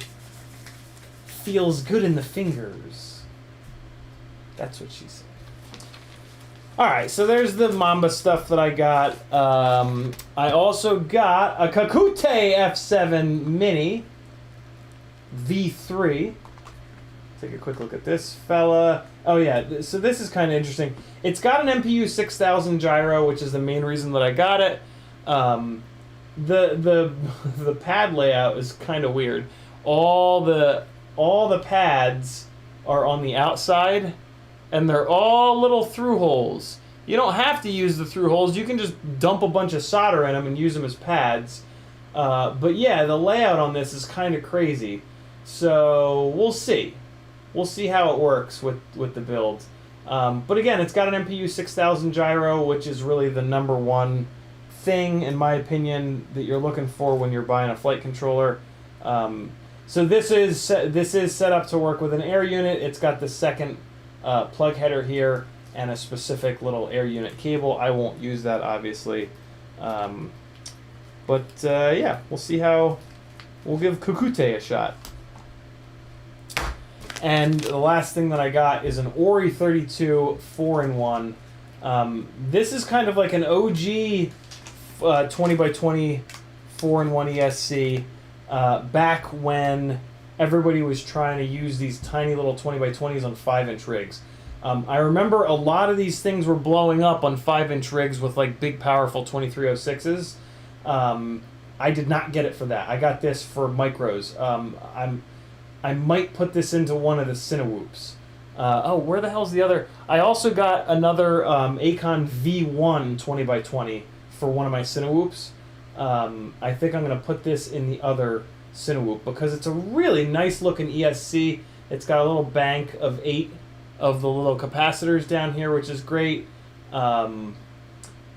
Feels good in the fingers. That's what she said. Alright, so there's the Mamba stuff that I got. I also got a Cakute F7 Mini V3. Take a quick look at this fella. Oh yeah, so this is kind of interesting. It's got an MPU 6000 gyro, which is the main reason that I got it. The pad layout is kind of weird. All the pads are on the outside, and they're all little through holes. You don't have to use the through holes. You can just dump a bunch of solder in them and use them as pads. But yeah, the layout on this is kind of crazy. So we'll see. We'll see how it works with the build. But again, it's got an MPU 6000 gyro, which is really the #1 thing, in my opinion, that you're looking for when you're buying a flight controller. So this is set up to work with an air unit. It's got the second plug header here and a specific little air unit cable. I won't use that, obviously. But yeah, we'll see how... We'll give Cakute a shot. And the last thing that I got is an Ori 32 4-in-1. This is kind of like an OG 20x20 4-in-1 ESC. Back when everybody was trying to use these tiny little 20x20s on 5-inch rigs. I remember a lot of these things were blowing up on 5-inch rigs with like big powerful 2306s. I did not get it for that. I got this for micros. I might put this into one of the Cinewhoops. Oh, where the hell's the other? I also got another Acon V1 20x20 for one of my Cinewhoops. I think I'm going to put this in the other Cinewhoop because it's a really nice looking ESC. It's got a little bank of 8 of the little capacitors down here, which is great. And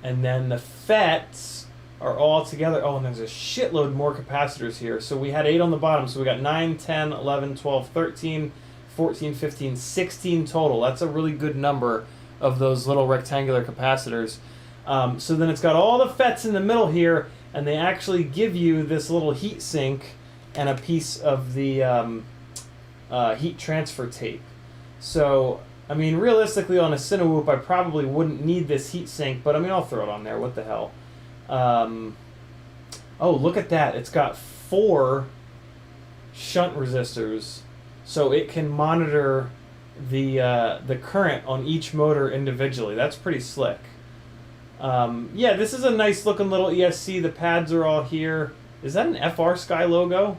then the FETs are all together. Oh, and there's a shitload more capacitors here. So we had 8 on the bottom. So we got 9, 10, 11, 12, 13, 14, 15, 16 total. That's a really good number of those little rectangular capacitors. So then it's got all the FETs in the middle here, and they actually give you this little heat sink and a piece of the heat transfer tape. So, I mean, realistically on a Cinewhoop, I probably wouldn't need this heat sink, but I mean, I'll throw it on there. What the hell? Oh, look at that. It's got 4 shunt resistors, so it can monitor the current on each motor individually. That's pretty slick. Yeah, this is a nice looking little ESC. The pads are all here. Is that an FR Sky logo?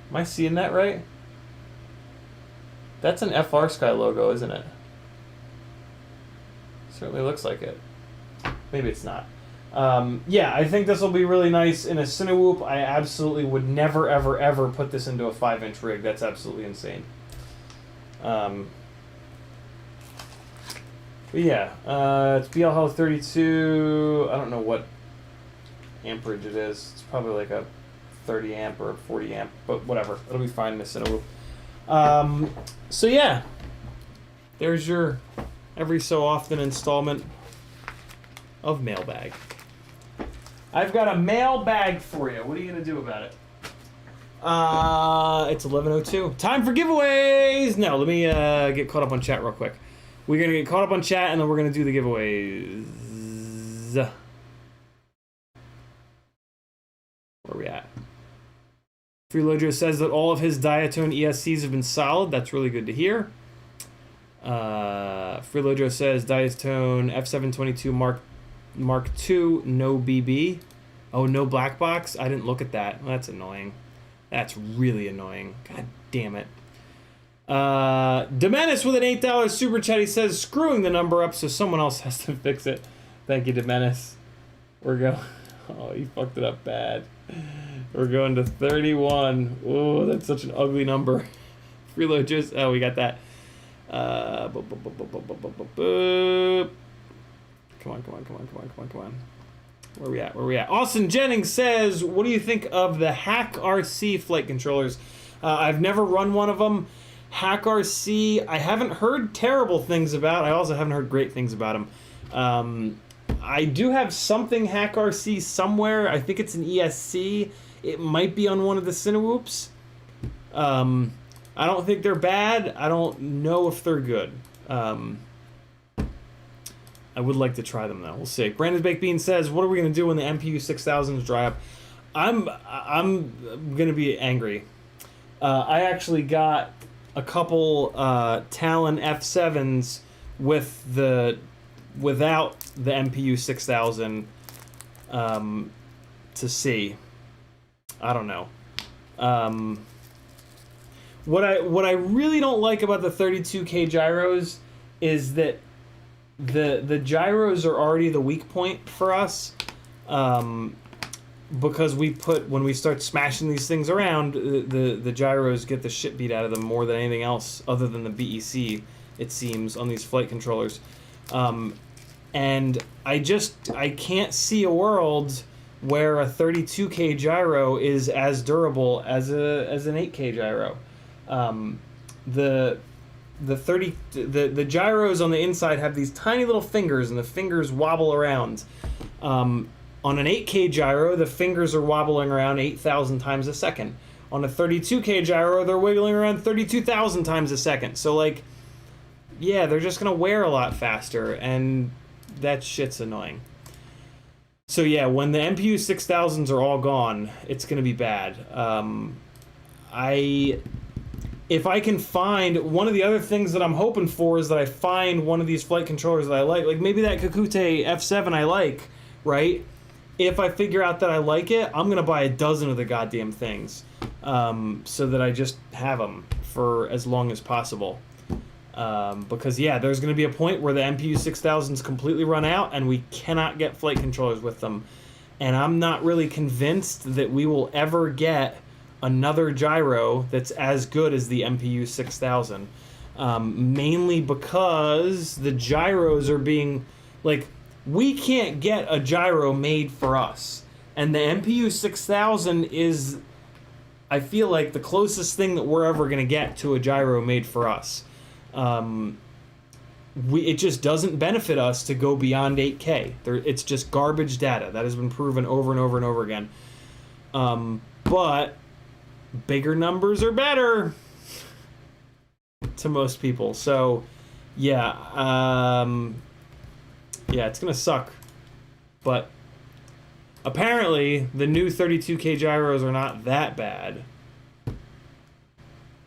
Am I seeing that right? That's an FR Sky logo, isn't it? Certainly looks like it. Maybe it's not. Yeah, I think this will be really nice in a Cinewhoop. I absolutely would never, ever, ever put this into a 5-inch rig. That's absolutely insane. But yeah, it's BL Health 32. I don't know what amperage it is. It's probably like a 30 amp or 40 amp, but whatever. It'll be fine in this interval. So yeah, there's your every so often installment of mailbag. I've got a mailbag for you. What are you gonna do about it? It's 11:02. Time for giveaways. No, let me get caught up on chat real quick. We're gonna get caught up on chat and then we're gonna do the giveaways. Where are we at? Freelojo says that all of his Diatone ESCs have been solid. That's really good to hear. Freelojo says Diatone F722 Mark II, no BB. Oh, no black box? I didn't look at that. That's annoying. That's really annoying. God damn it. Demenis with an $8 super chat. He says, screwing the number up so someone else has to fix it. Thank you, Demenis. We're going... Oh, he fucked it up bad. We're going to 31. Oh, that's such an ugly number. Freeload just... Oh, we got that. Come on. Where we at? Austin Jennings says, what do you think of the Hack RC flight controllers? I've never run one of them. Hack RC, I haven't heard terrible things about. I also haven't heard great things about them. I do have something Hack RC somewhere. I think it's an ESC. It might be on one of the Cinewhoops. I don't think they're bad. I don't know if they're good. I would like to try them though. We'll see. Brandon's Baked Bean says, "What are we gonna do when the MPU 6000s dry up?" I'm gonna be angry. I actually got a couple Talon F7s without the MPU 6000 to see. I don't know. What I really don't like about the 32K gyros is that the gyros are already the weak point for us, because when we start smashing these things around, the gyros get the shit beat out of them more than anything else other than the BEC, it seems, on these flight controllers. And I can't see a world where a 32K gyro is as durable as an 8K gyro. The gyros on the inside have these tiny little fingers, and the fingers wobble around. On an 8K gyro, the fingers are wobbling around 8,000 times a second. On a 32K gyro, they're wiggling around 32,000 times a second. So, like, yeah, they're just gonna wear a lot faster, and that shit's annoying. So yeah, when the MPU 6000s are all gone, it's gonna be bad. If I can find, one of the other things that I'm hoping for is that I find one of these flight controllers that I like maybe that Cakute F7 I like, right? If I figure out that I like it, I'm gonna buy a dozen of the goddamn things, so that I just have them for as long as possible. Because yeah, there's gonna be a point where the MPU 6000s completely run out and we cannot get flight controllers with them. And I'm not really convinced that we will ever get another gyro that's as good as the MPU 6000, mainly because the gyros are being, like, we can't get a gyro made for us, and the MPU 6000 is, I feel like, the closest thing that we're ever going to get to a gyro made for us. It just doesn't benefit us to go beyond 8K. It's just garbage data. That has been proven over and over and over again. But bigger numbers are better to most people. So, yeah, it's gonna suck. But apparently, the new 32K gyros are not that bad.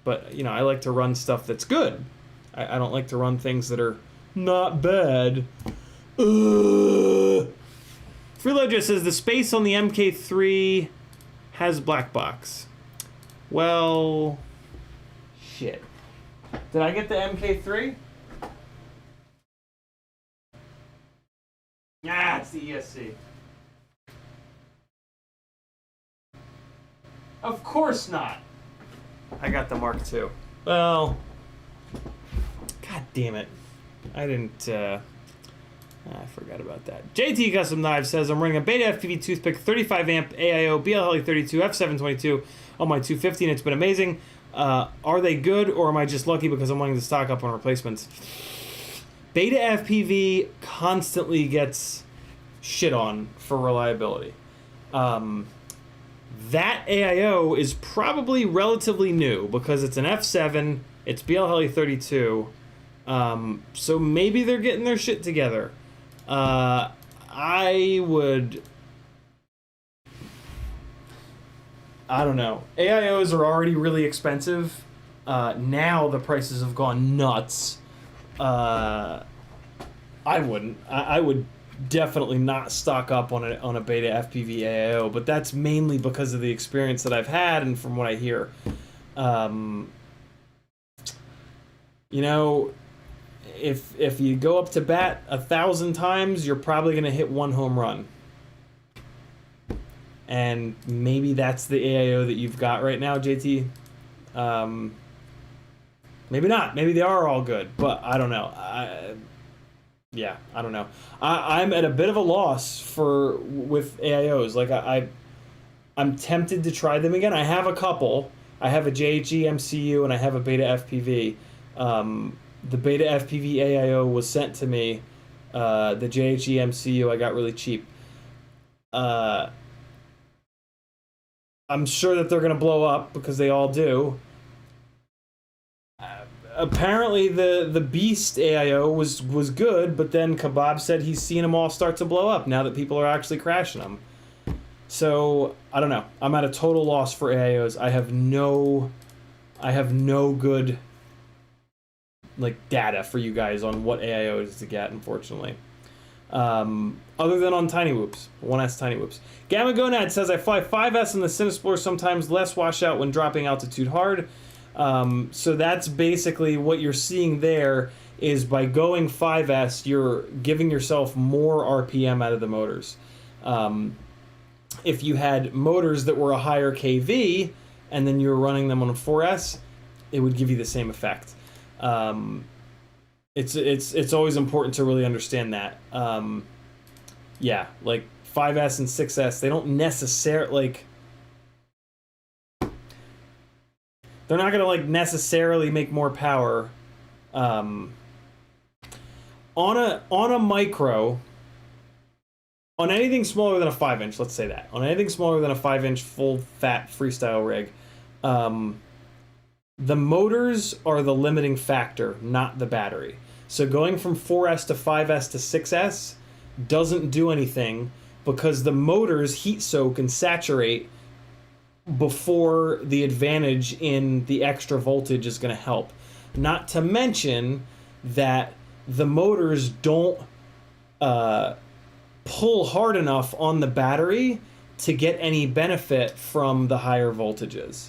But, you know, I like to run stuff that's good. I don't like to run things that are not bad. Freeload just says the space on the MK3 has black box. Well, shit. Did I get the MK3? Ah, it's the ESC. Of course not. I got the Mark II. Well, god damn it. I forgot about that. JT Custom Knives says, I'm running a Beta FPV Toothpick 35 amp AIO BL32 F722 on my 250 and it's been amazing. Are they good or am I just lucky because I'm wanting to stock up on replacements? Beta FPV constantly gets shit on for reliability. That AIO is probably relatively new because it's an F7, it's BL32, so maybe they're getting their shit together. I don't know. AIOs are already really expensive. Now the prices have gone nuts. I wouldn't. I would definitely not stock up on a Beta FPV AIO, but that's mainly because of the experience that I've had and from what I hear. You know, if you go up to bat 1,000 times, you're probably going to hit one home run. And maybe that's the AIO that you've got right now, JT. Maybe not. Maybe they are all good, but I don't know. Yeah, I don't know. I'm at a bit of a loss with AIOs. Like I'm tempted to try them again. I have a couple. I have a JHE MCU and I have a Beta FPV. The Beta FPV AIO was sent to me. The JHE MCU I got really cheap. I'm sure that they're gonna blow up because they all do. Apparently the Beast AIO was good, but then Kebab said he's seen them all start to blow up now that people are actually crashing them. So I don't know. I'm at a total loss for AIOs. I have no good like data for you guys on what AIOs to get, unfortunately. Other than on Tiny Whoops, 1S Tiny Whoops. Gamma Gonad says I fly 5S in the Cinesplorer, sometimes less washout when dropping altitude hard. So that's basically what you're seeing there is by going 5S, you're giving yourself more RPM out of the motors. If you had motors that were a higher KV and then you were running them on a 4S, it would give you the same effect. It's always important to really understand that. Yeah, like 5S and 6S, they don't necessarily like they're not gonna like necessarily make more power. On a micro, on anything smaller than a 5-inch, let's say that. On anything smaller than a 5-inch full fat freestyle rig, the motors are the limiting factor, not the battery. So going from 4S to 5S to 6S doesn't do anything because the motors heat soak and saturate before the advantage in the extra voltage is going to help. Not to mention that the motors don't pull hard enough on the battery to get any benefit from the higher voltages.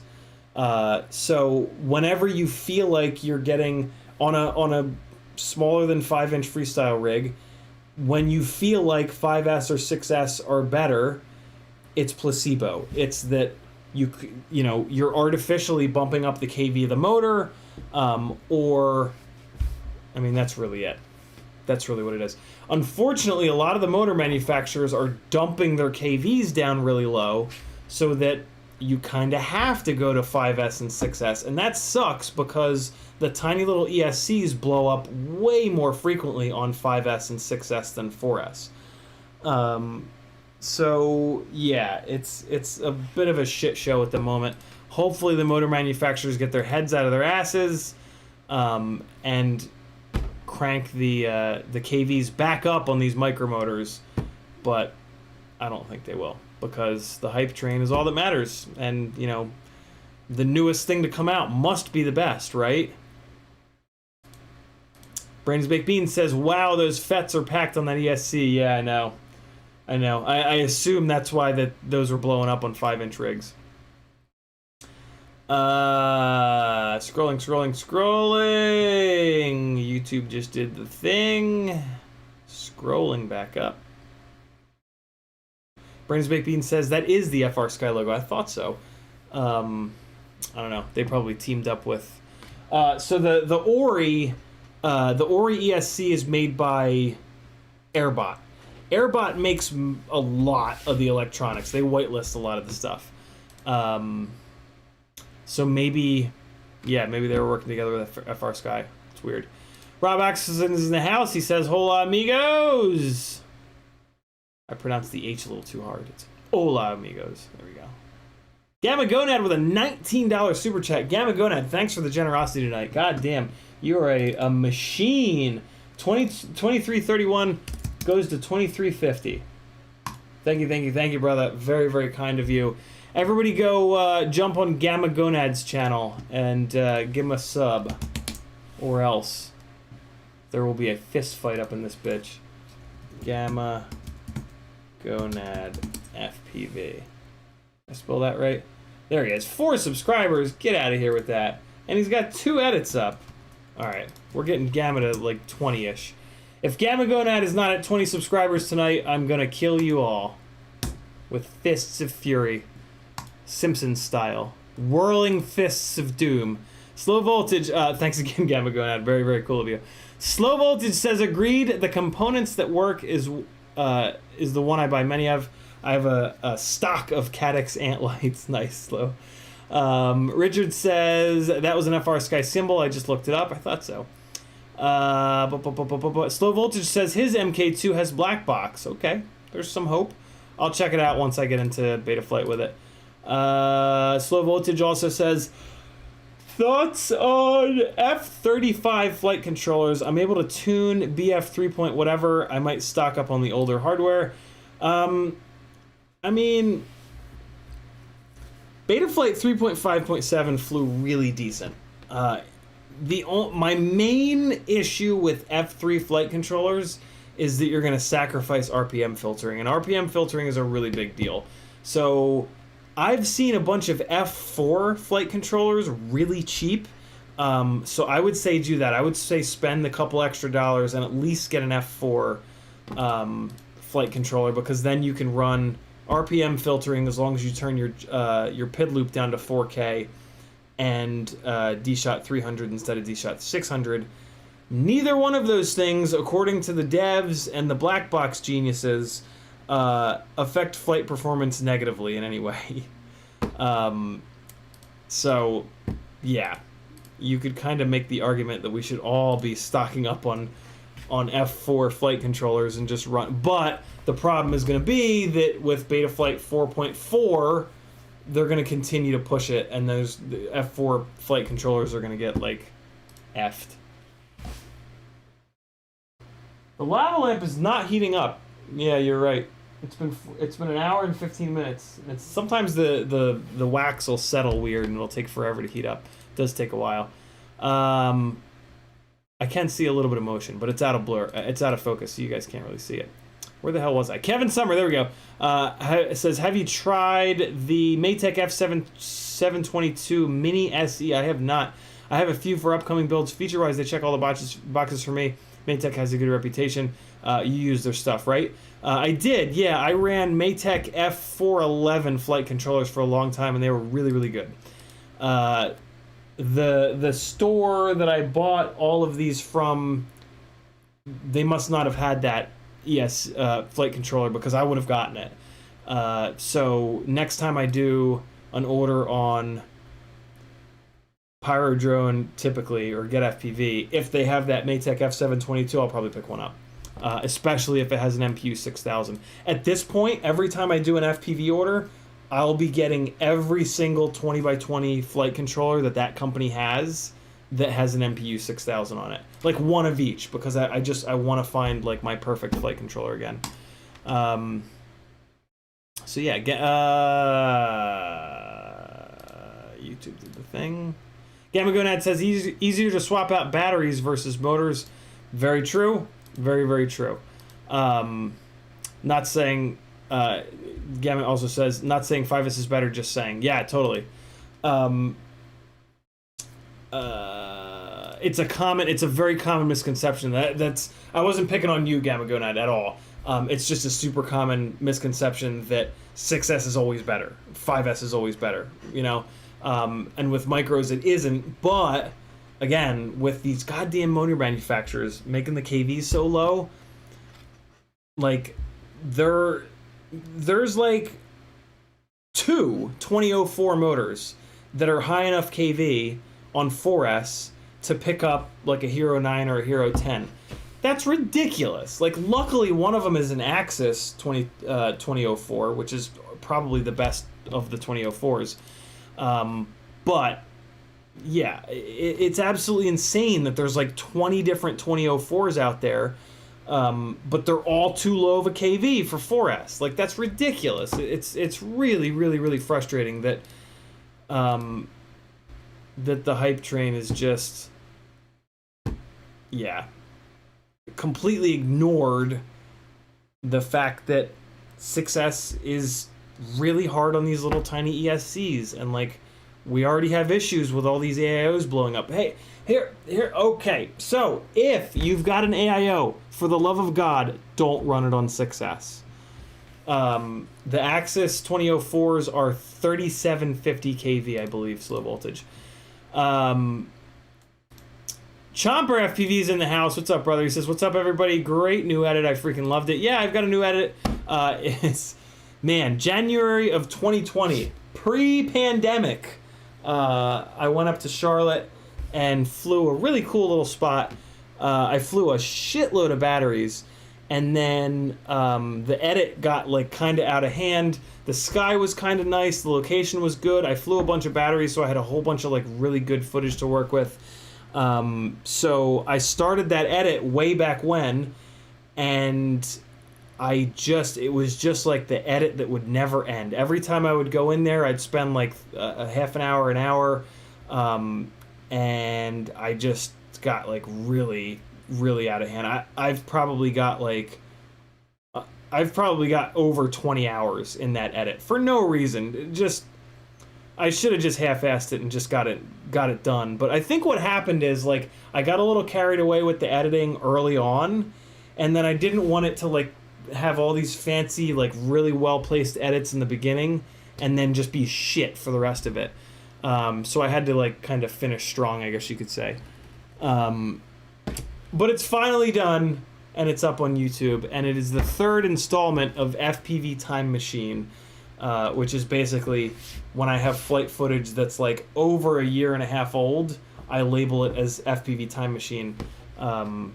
So whenever you feel like you're getting on a smaller than 5-inch freestyle rig, when you feel like 5S or 6S are better, it's placebo. It's that you know you're artificially bumping up the kV of the motor, or I mean that's really it. That's really what it is. Unfortunately, a lot of the motor manufacturers are dumping their KVs down really low so that you kind of have to go to 5S and 6S, and that sucks because the tiny little ESCs blow up way more frequently on 5S and 6S than 4S. So yeah, it's a bit of a shit show at the moment. Hopefully the motor manufacturers get their heads out of their asses and crank the KVs back up on these micromotors, but I don't think they will because the hype train is all that matters, and you know the newest thing to come out must be the best, right? Brains Baked Beans says, "Wow, those FETs are packed on that ESC." Yeah, I know. I assume that's why those were blowing up on 5-inch rigs. Scrolling. YouTube just did the thing. Scrolling back up. Brains Baked Beans says that is the FR Sky logo. I thought so. I don't know. They probably teamed up with. So the Ori the Ori ESC is made by Airbot. Airbot makes a lot of the electronics. They whitelist a lot of the stuff. So maybe, yeah, maybe they were working together with FR Sky. It's weird. Rob Axelson is in the house. He says, "Hola, amigos." I pronounced the H a little too hard. It's hola, amigos. There we go. Gamma Gonad with a $19 super chat. Gamma Gonad, thanks for the generosity tonight. God damn, you are a machine. 2331 goes to 2350. Thank you, brother. Very, very kind of you. Everybody go jump on Gamma Gonad's channel and give him a sub, or else there will be a fist fight up in this bitch. Gamma Gonad FPV. I spell that right? There he is. 4 subscribers. Get out of here with that. And he's got 2 edits up. Alright, we're getting Gamma to like 20-ish. If Gamma Gonad is not at 20 subscribers tonight, I'm gonna kill you all. With fists of fury. Simpsons style. Whirling fists of doom. Slow Voltage, thanks again, Gamma Gonad. Very, very cool of you. Slow Voltage says, agreed, the components that work is the one I buy many of. I have a stock of Caddx ant lights. Nice, Slow. Richard says, that was an FR Sky symbol. I just looked it up. I thought so. Slow Voltage says his MK2 has black box. Okay, there's some hope. I'll check it out once I get into beta flight with it. Slow Voltage also says, thoughts on F-35 flight controllers. I'm able to tune BF3 point whatever. I might stock up on the older hardware. I mean, Betaflight 3.5.7 flew really decent. My main issue with F3 flight controllers is that you're going to sacrifice RPM filtering, and RPM filtering is a really big deal. So I've seen a bunch of F4 flight controllers really cheap. So I would say do that. I would say spend a couple extra dollars and at least get an F4 flight controller, because then you can run RPM filtering as long as you turn your PID loop down to 4K and D-Shot 300 instead of D-Shot 600. Neither one of those things, according to the devs and the black box geniuses, affect flight performance negatively in any way. So, yeah, you could kind of make the argument that we should all be stocking up on F4 flight controllers and just run. But the problem is going to be that with Betaflight 4.4, they're going to continue to push it, and those F4 flight controllers are going to get like effed. The lava lamp is not heating up. Yeah, you're right. It's been an hour and 15 minutes. It's sometimes the wax will settle weird and it'll take forever to heat up. It does take a while. I can see a little bit of motion, but it's out of blur. It's out of focus, so you guys can't really see it. Where the hell was I? Kevin Summer, there we go. Says, have you tried the Maytech F7 722 Mini SE? I have not. I have a few for upcoming builds. Feature-wise, they check all the boxes for me. Maytech has a good reputation. You use their stuff, right? I did, yeah. I ran Maytech F411 flight controllers for a long time, and they were really, really good. The store that I bought all of these from, they must not have had that flight controller, because I would have gotten it. So next time I do an order on Pyrodrone, typically, or Get FPV, if they have that Maytech F722, I'll probably pick one up. Especially if it has an MPU 6000. At this point, every time I do an FPV order, I'll be getting every single 20x20 flight controller that company has that has an MPU 6000 on it. Like one of each, because I want to find like my perfect flight controller again. So yeah, YouTube did the thing. Gamma Gonad says easier to swap out batteries versus motors. Very true. Very, very true. Not saying... Gamma also says, not saying 5S is better, just saying. Yeah, totally. It's a very common misconception. That's I wasn't picking on you, Gamma Gonad, at all. It's just a super common misconception that 6S is always better, 5S is always better, you know? And with micros it isn't, but again, with these goddamn motor manufacturers making the KVs so low, like, there's like 2004 motors that are high enough KV on 4S to pick up like a Hero 9 or a Hero 10. That's ridiculous. Like, luckily one of them is an Axis 2004, which is probably the best of the 2004s. But yeah, it's absolutely insane that there's like 20 different 2004s out there, but they're all too low of a KV for 4S. Like, that's ridiculous. It's really, really, really frustrating that that the hype train is just, yeah, completely ignored the fact that 6S is really hard on these little tiny ESCs, and like, we already have issues with all these AIOs blowing up. Hey, here, okay, so if you've got an AIO, for the love of God, don't run it on 6S. The Axis 2004s are 3750 kV, I believe, slow voltage. Chomper FPV's in the house. What's up, brother? He says, what's up, everybody? Great new edit. I freaking loved it. Yeah, I've got a new edit. It's, man, January of 2020, pre-pandemic. I went up to Charlotte and flew a really cool little spot. I flew a shitload of batteries, and then the edit got like kind of out of hand. The sky was kind of nice. The location was good. I flew a bunch of batteries, so I had a whole bunch of like really good footage to work with. So I started that edit way back when, and it was just like the edit that would never end. Every time I would go in there, I'd spend like a half an hour, and I just got like really, really out of hand. I've probably got over 20 hours in that edit for no reason. I should have just half-assed it and just got it done. But I think what happened is, like, I got a little carried away with the editing early on, and then I didn't want it to like have all these fancy, like, really well-placed edits in the beginning and then just be shit for the rest of it. So I had to like kind of finish strong, I guess you could say. But it's finally done, and it's up on YouTube, and it is the third installment of FPV Time Machine, which is basically when I have flight footage that's like over a year and a half old, I label it as FPV Time Machine. I don't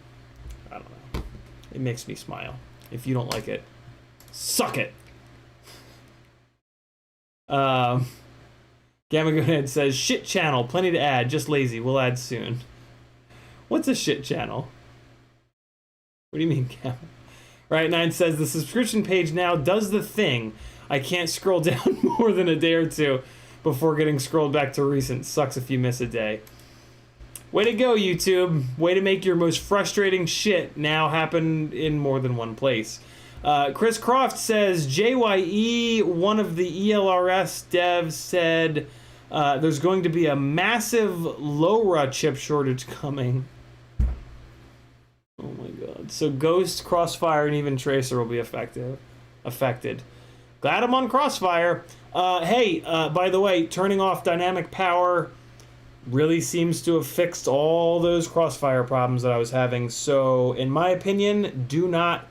know. It makes me smile. If you don't like it, suck it. Gamma Goodhead says, shit channel, plenty to add, just lazy, we'll add soon. What's a shit channel? What do you mean, Gamma? Right, 9 says, the subscription page now does the thing. I can't scroll down more than a day or two before getting scrolled back to recent. Sucks if you miss a day. Way to go, YouTube. Way to make your most frustrating shit now happen in more than one place. Chris Croft says, JYE, one of the ELRS devs, said there's going to be a massive LoRa chip shortage coming. Oh my god. So Ghost, Crossfire, and even Tracer will be affected. Glad I'm on Crossfire. Hey, by the way, turning off dynamic power really seems to have fixed all those Crossfire problems that I was having. So, in my opinion, do not,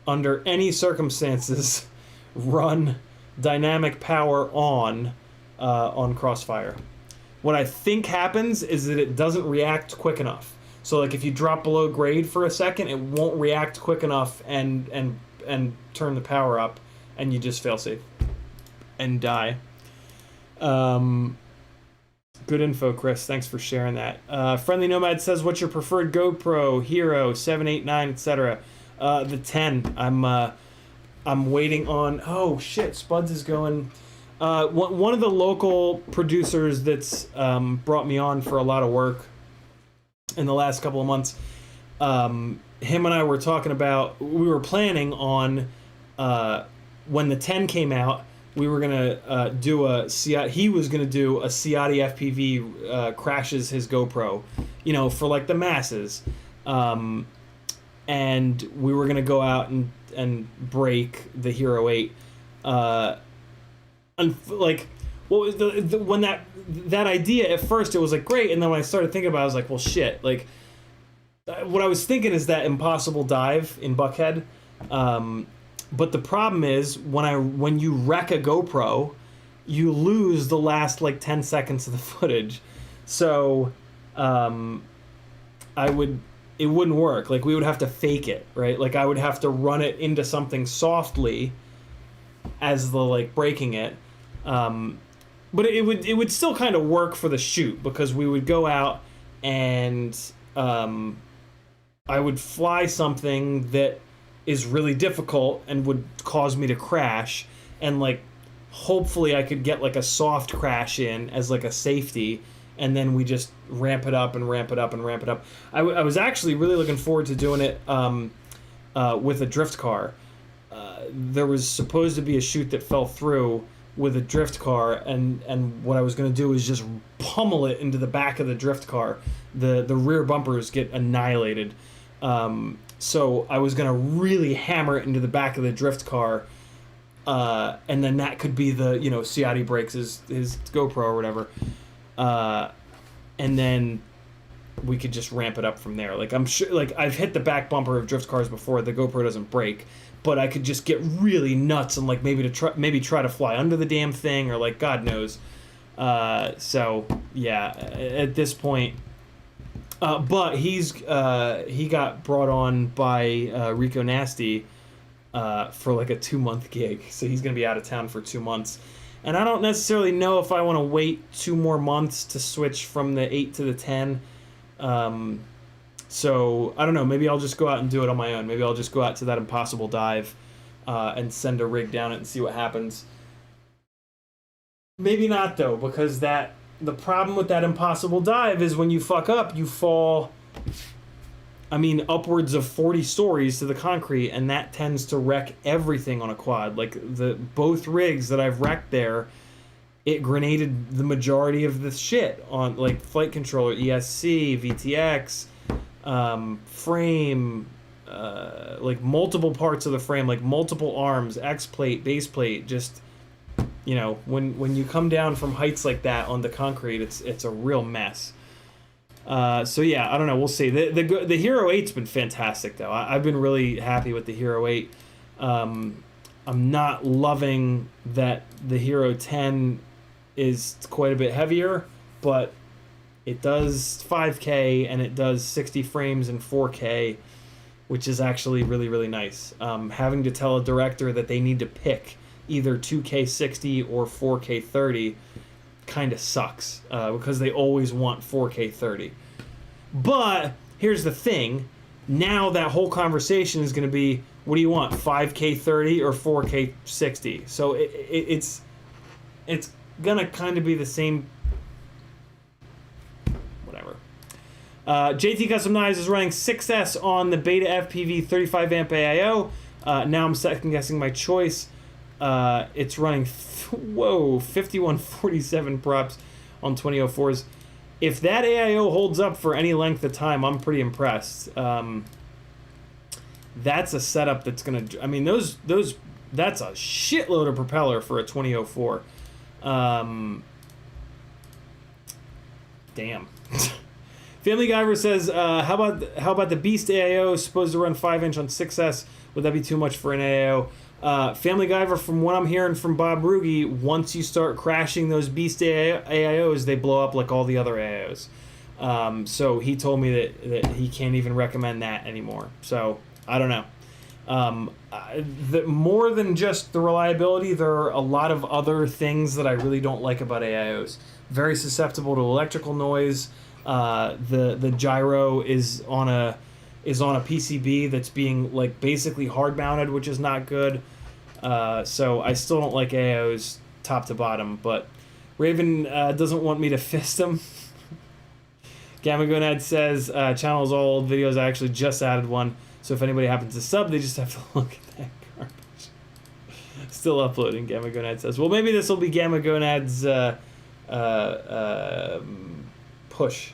under any circumstances, run dynamic power on Crossfire. What I think happens is that it doesn't react quick enough. So, like, if you drop below grade for a second, it won't react quick enough and turn the power up, and you just fail safe and die. Good info, Chris. Thanks for sharing that. Friendly Nomad says, what's your preferred GoPro, Hero, 7, 8, 9, etc.? The 10. I'm waiting on... Oh, shit. Spuds is going... one of the local producers that's brought me on for a lot of work in the last couple of months, him and I were talking about... We were planning on... when the 10 came out, we were gonna do a Ciotti. He was gonna do a CiottiFPV crashes his GoPro, you know, for like the masses, and we were gonna go out and break the Hero 8. Like, Well, when that idea at first it was like great, and then when I started thinking about it, I was like, well, shit. Like, what I was thinking is that impossible dive in Buckhead, but the problem is when you wreck a GoPro, you lose the last like 10 seconds of the footage, so it wouldn't work. Like, we would have to fake it, right? Like, I would have to run it into something softly as the like breaking it. But it would still kind of work for the shoot, because we would go out and I would fly something that is really difficult and would cause me to crash, and like hopefully I could get like a soft crash in as like a safety, and then we just ramp it up and ramp it up and ramp it up. I was actually really looking forward to doing it with a drift car. There was supposed to be a shoot that fell through with a drift car, and what I was going to do is just pummel it into the back of the drift car. The rear bumpers get annihilated. So I was going to really hammer it into the back of the drift car, and then that could be the, Ciotti breaks his GoPro or whatever. And then we could just ramp it up from there. Like, I'm sure, like, I've hit the back bumper of drift cars before. The GoPro doesn't break, but I could just get really nuts and like maybe try to fly under the damn thing, or like God knows. So yeah, at this point. But he got brought on by Rico Nasty for like a 2-month gig, so he's gonna be out of town for 2 months, and I don't necessarily know if I want to wait 2 more months to switch from the 8 to the 10. So I don't know. Maybe I'll just go out and do it on my own. Maybe I'll just go out to that impossible dive and send a rig down it and see what happens. Maybe not though, because the problem with that impossible dive is when you fuck up, you fall, upwards of 40 stories to the concrete, and that tends to wreck everything on a quad. Like, both rigs that I've wrecked there, it grenaded the majority of the shit on, like, flight controller, ESC, VTX, frame, like multiple parts of the frame, like multiple arms, X plate, base plate, just, when you come down from heights like that on the concrete, it's a real mess. So yeah, I don't know. We'll see. The Hero 8's been fantastic though. I've been really happy with the Hero 8. I'm not loving that the Hero 10 is quite a bit heavier, but it does 5K and it does 60 frames in 4K, which is actually really, really nice. Having to tell a director that they need to pick either 2K 60 or 4K 30 kind of sucks, because they always want 4K 30. But here's the thing. Now that whole conversation is going to be, what do you want, 5K 30 or 4K 60? So it's going to kind of be the same. Whatever. JT Custom Knives is running 6S on the Beta FPV 35 amp AIO. Now I'm second guessing my choice. It's running 5147 props on 2004s. If that AIO holds up for any length of time, I'm pretty impressed. That's a setup that's gonna, that's a shitload of propeller for a 2004. Damn. Family Guyver says, how about the Beast AIO supposed to run 5-inch on 6S? Would that be too much for an AIO? Family Guyver, from what I'm hearing from Bob Ruge, once you start crashing those Beast AIOs, they blow up like all the other AIOs. So he told me that he can't even recommend that anymore. So I don't know. More than just the reliability, there are a lot of other things that I really don't like about AIOs. Very susceptible to electrical noise. The gyro is on a PCB that's being like basically hard mounted, which is not good. So I still don't like AIOs top to bottom, but Raven doesn't want me to fist them. Gamma Gonad says, channel's all old videos. I actually just added one, so if anybody happens to sub, they just have to look at that garbage. Still uploading, Gamma Gonad says. Well, maybe this will be Gamma Gonad's push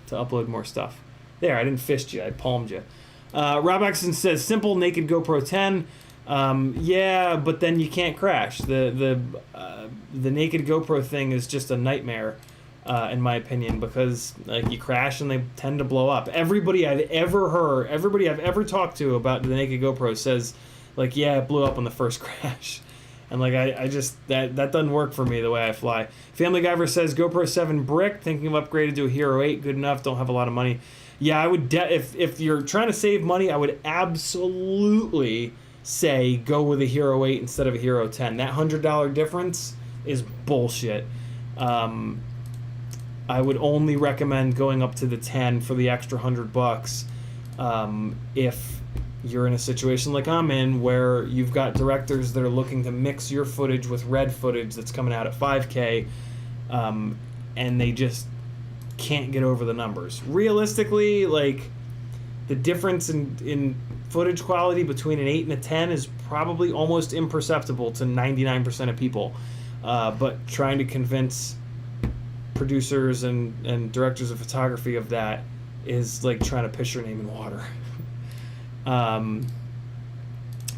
to upload more stuff. There, I didn't fist you, I palmed you. Rob Exton says, simple naked GoPro 10. Yeah, but then you can't crash. The naked GoPro thing is just a nightmare, in my opinion, because like you crash and they tend to blow up. Everybody I've ever talked to about the naked GoPro says, like, yeah, it blew up on the first crash. And like I just that doesn't work for me the way I fly. Family Guyver says GoPro 7 brick, thinking of upgrading to a Hero 8, good enough, don't have a lot of money. Yeah, I would if you're trying to save money, I would absolutely say go with a Hero 8 instead of a Hero 10. That $100 difference is bullshit. I would only recommend going up to the 10 for the extra $100 if you're in a situation like I'm in where you've got directors that are looking to mix your footage with red footage that's coming out at 5K, and they just can't get over the numbers. Realistically, like, the difference in footage quality between an 8 and a 10 is probably almost imperceptible to 99% of people, but trying to convince producers and directors of photography of that is like trying to piss your name in water.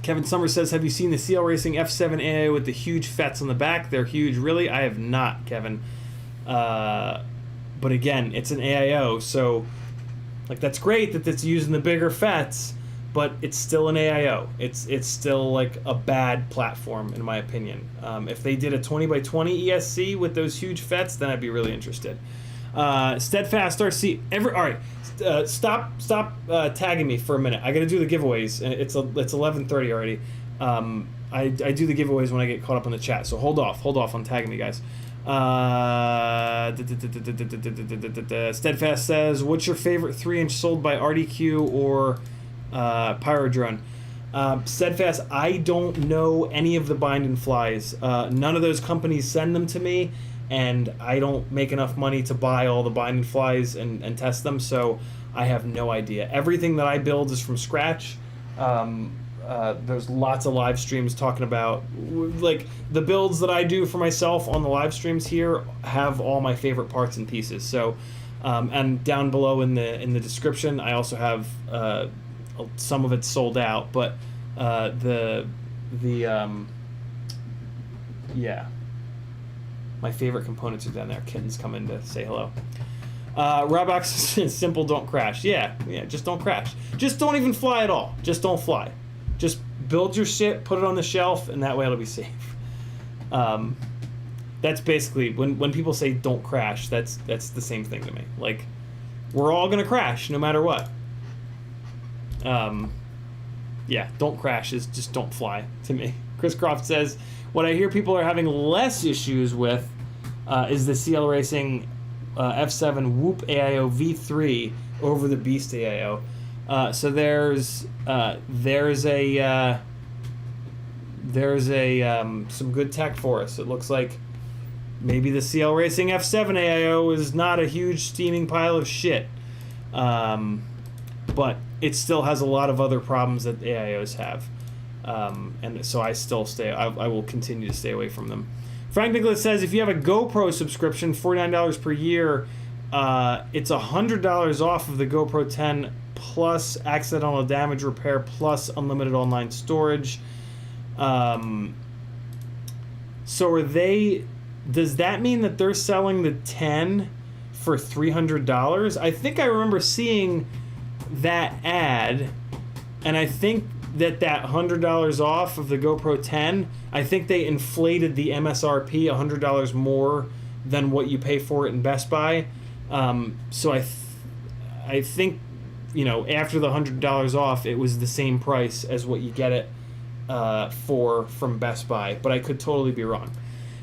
Kevin Summers says, have you seen the CL Racing F7 AIO with the huge FETs on the back? They're huge. Really? I have not, Kevin. But again, it's an AIO, so like that's great that it's using the bigger FETs, but it's still an AIO. It's still like a bad platform in my opinion. If they did a 20x20 ESC with those huge FETs, then I'd be really interested. Steadfast RC. All right. Stop tagging me for a minute. I got to do the giveaways, and it's 11:30 already. I do the giveaways when I get caught up in the chat, so hold off on tagging me, guys. Steadfast says, what's your favorite 3-inch sold by RDQ or Pyrodrone? Steadfast, I don't know any of the bind and flies. None of those companies send them to me, and I don't make enough money to buy all the bind and flies and test them, so I have no idea. Everything that I build is from scratch. There's lots of live streams talking about, like, the builds that I do for myself on the live streams here have all my favorite parts and pieces. So, and down below in the description, I also have some of it sold out, but yeah. My favorite components are down there. Kitten's coming to say hello. Robox says, simple, don't crash. Yeah, just don't crash. Just don't even fly at all. Just don't fly. Just build your shit, put it on the shelf, and that way it'll be safe. That's basically, when people say don't crash, that's the same thing to me. Like, we're all going to crash no matter what. Yeah, don't crash is just don't fly to me. Chris Croft says, what I hear people are having less issues with is the CL Racing F7 Whoop AIO V3 over the Beast AIO. So there's some good tech for us. It looks like maybe the CL Racing F7 AIO is not a huge steaming pile of shit, but it still has a lot of other problems that AIOs have. And so I will continue to stay away from them. Frank Nicholas says, if you have a GoPro subscription, $49 per year, it's $100 off of the GoPro 10 plus accidental damage repair plus unlimited online storage. So does that mean that they're selling the 10 for $300? I think I remember seeing that ad, and I think that $100 off of the GoPro 10, I think they inflated the MSRP $100 more than what you pay for it in Best Buy. So I think, after the $100 off, it was the same price as what you get it from Best Buy, but I could totally be wrong.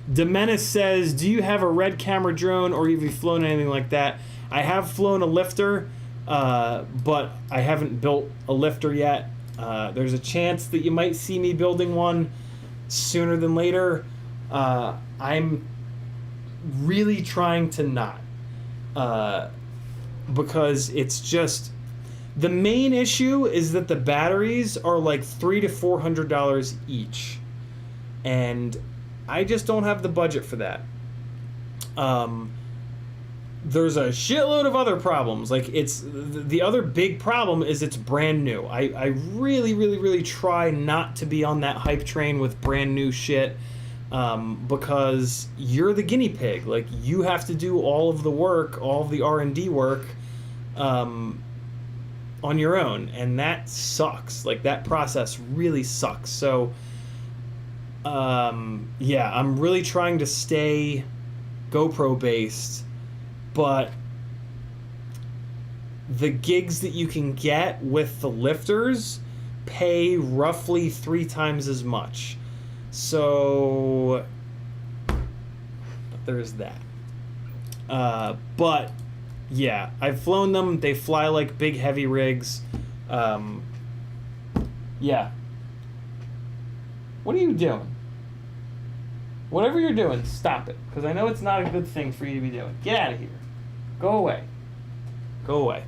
Demenis says, do you have a red camera drone, or have you flown anything like that? I have flown a lifter, but I haven't built a lifter yet. There's a chance that you might see me building one sooner than later. I'm really trying to not, because it's just, the main issue is that the batteries are like $300 to $400 each, and I just don't have the budget for that. there's a shitload of other problems. Like, it's the other big problem is it's brand new. I really, really, really try not to be on that hype train with brand new shit, because you're the guinea pig. Like, you have to do all of the work, all of the R&D work, on your own, and that sucks. Like, that process really sucks. So, yeah, I'm really trying to stay GoPro based, but the gigs that you can get with the lifters pay roughly 3 times as much. So there's that. But yeah, I've flown them. They fly like big heavy rigs. Yeah. What are you doing? Whatever you're doing, stop it. Because I know it's not a good thing for you to be doing. Get out of here. Go away. Go away.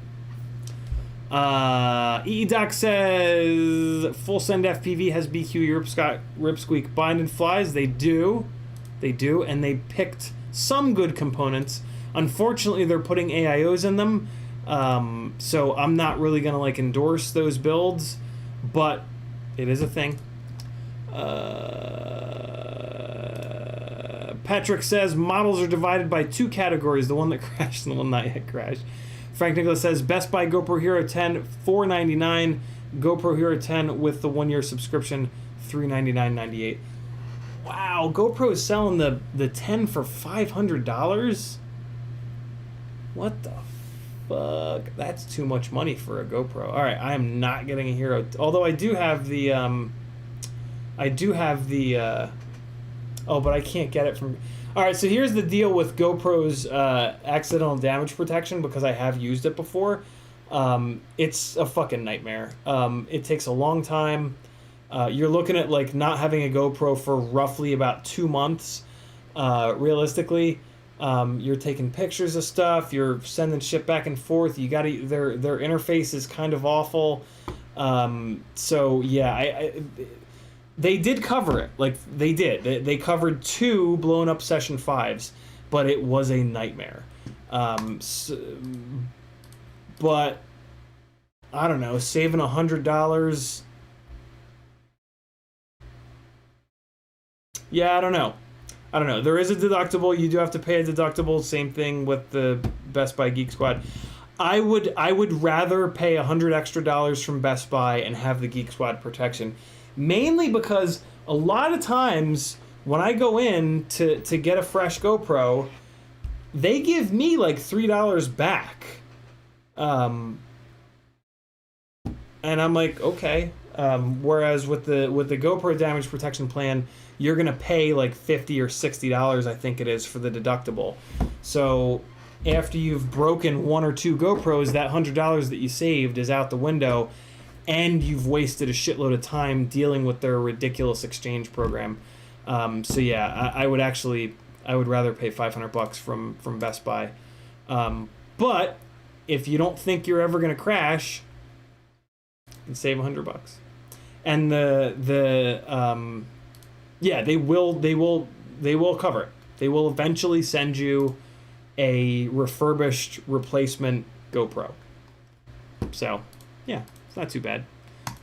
EEDoc says, Full Send FPV has BQ Ripsqueak bind and flies. They do. They do. And they picked some good components. Unfortunately, they're putting AIOs in them. So I'm not really going to like endorse those builds. But it is a thing. Patrick says models are divided by 2 categories, the one that crashed and the one not yet crashed. Frank Nicholas says Best Buy GoPro Hero 10 $499, GoPro Hero 10 with the 1-year subscription $399.98. Wow, GoPro is selling the 10 for $500. What the fuck? That's too much money for a GoPro. All right, I am not getting a Hero. Although I do have the oh, but I can't get it from... All right, so here's the deal with GoPro's accidental damage protection, because I have used it before. It's a fucking nightmare. It takes a long time. You're looking at like not having a GoPro for roughly about 2 months, realistically. You're taking pictures of stuff. You're sending shit back and forth. You gotta... Their interface is kind of awful. So, yeah, they did cover it. Like, they did. They covered 2 blown up Session 5s, but it was a nightmare. But, I don't know, saving $100... Yeah, I don't know. There is a deductible. You do have to pay a deductible. Same thing with the Best Buy Geek Squad. I would rather pay $100 extra from Best Buy and have the Geek Squad protection. Mainly because a lot of times when I go in to get a fresh GoPro, they give me like $3 back. And I'm like, okay. Whereas with the GoPro damage protection plan, you're gonna pay like $50 or $60, I think it is, for the deductible. So after you've broken 1 or 2 GoPros, that $100 that you saved is out the window. And you've wasted a shitload of time dealing with their ridiculous exchange program. So yeah, I would rather pay $500 from Best Buy. But if you don't think you're ever gonna crash, you can save $100. And yeah, they will cover it. They will eventually send you a refurbished replacement GoPro. So yeah. Not too bad.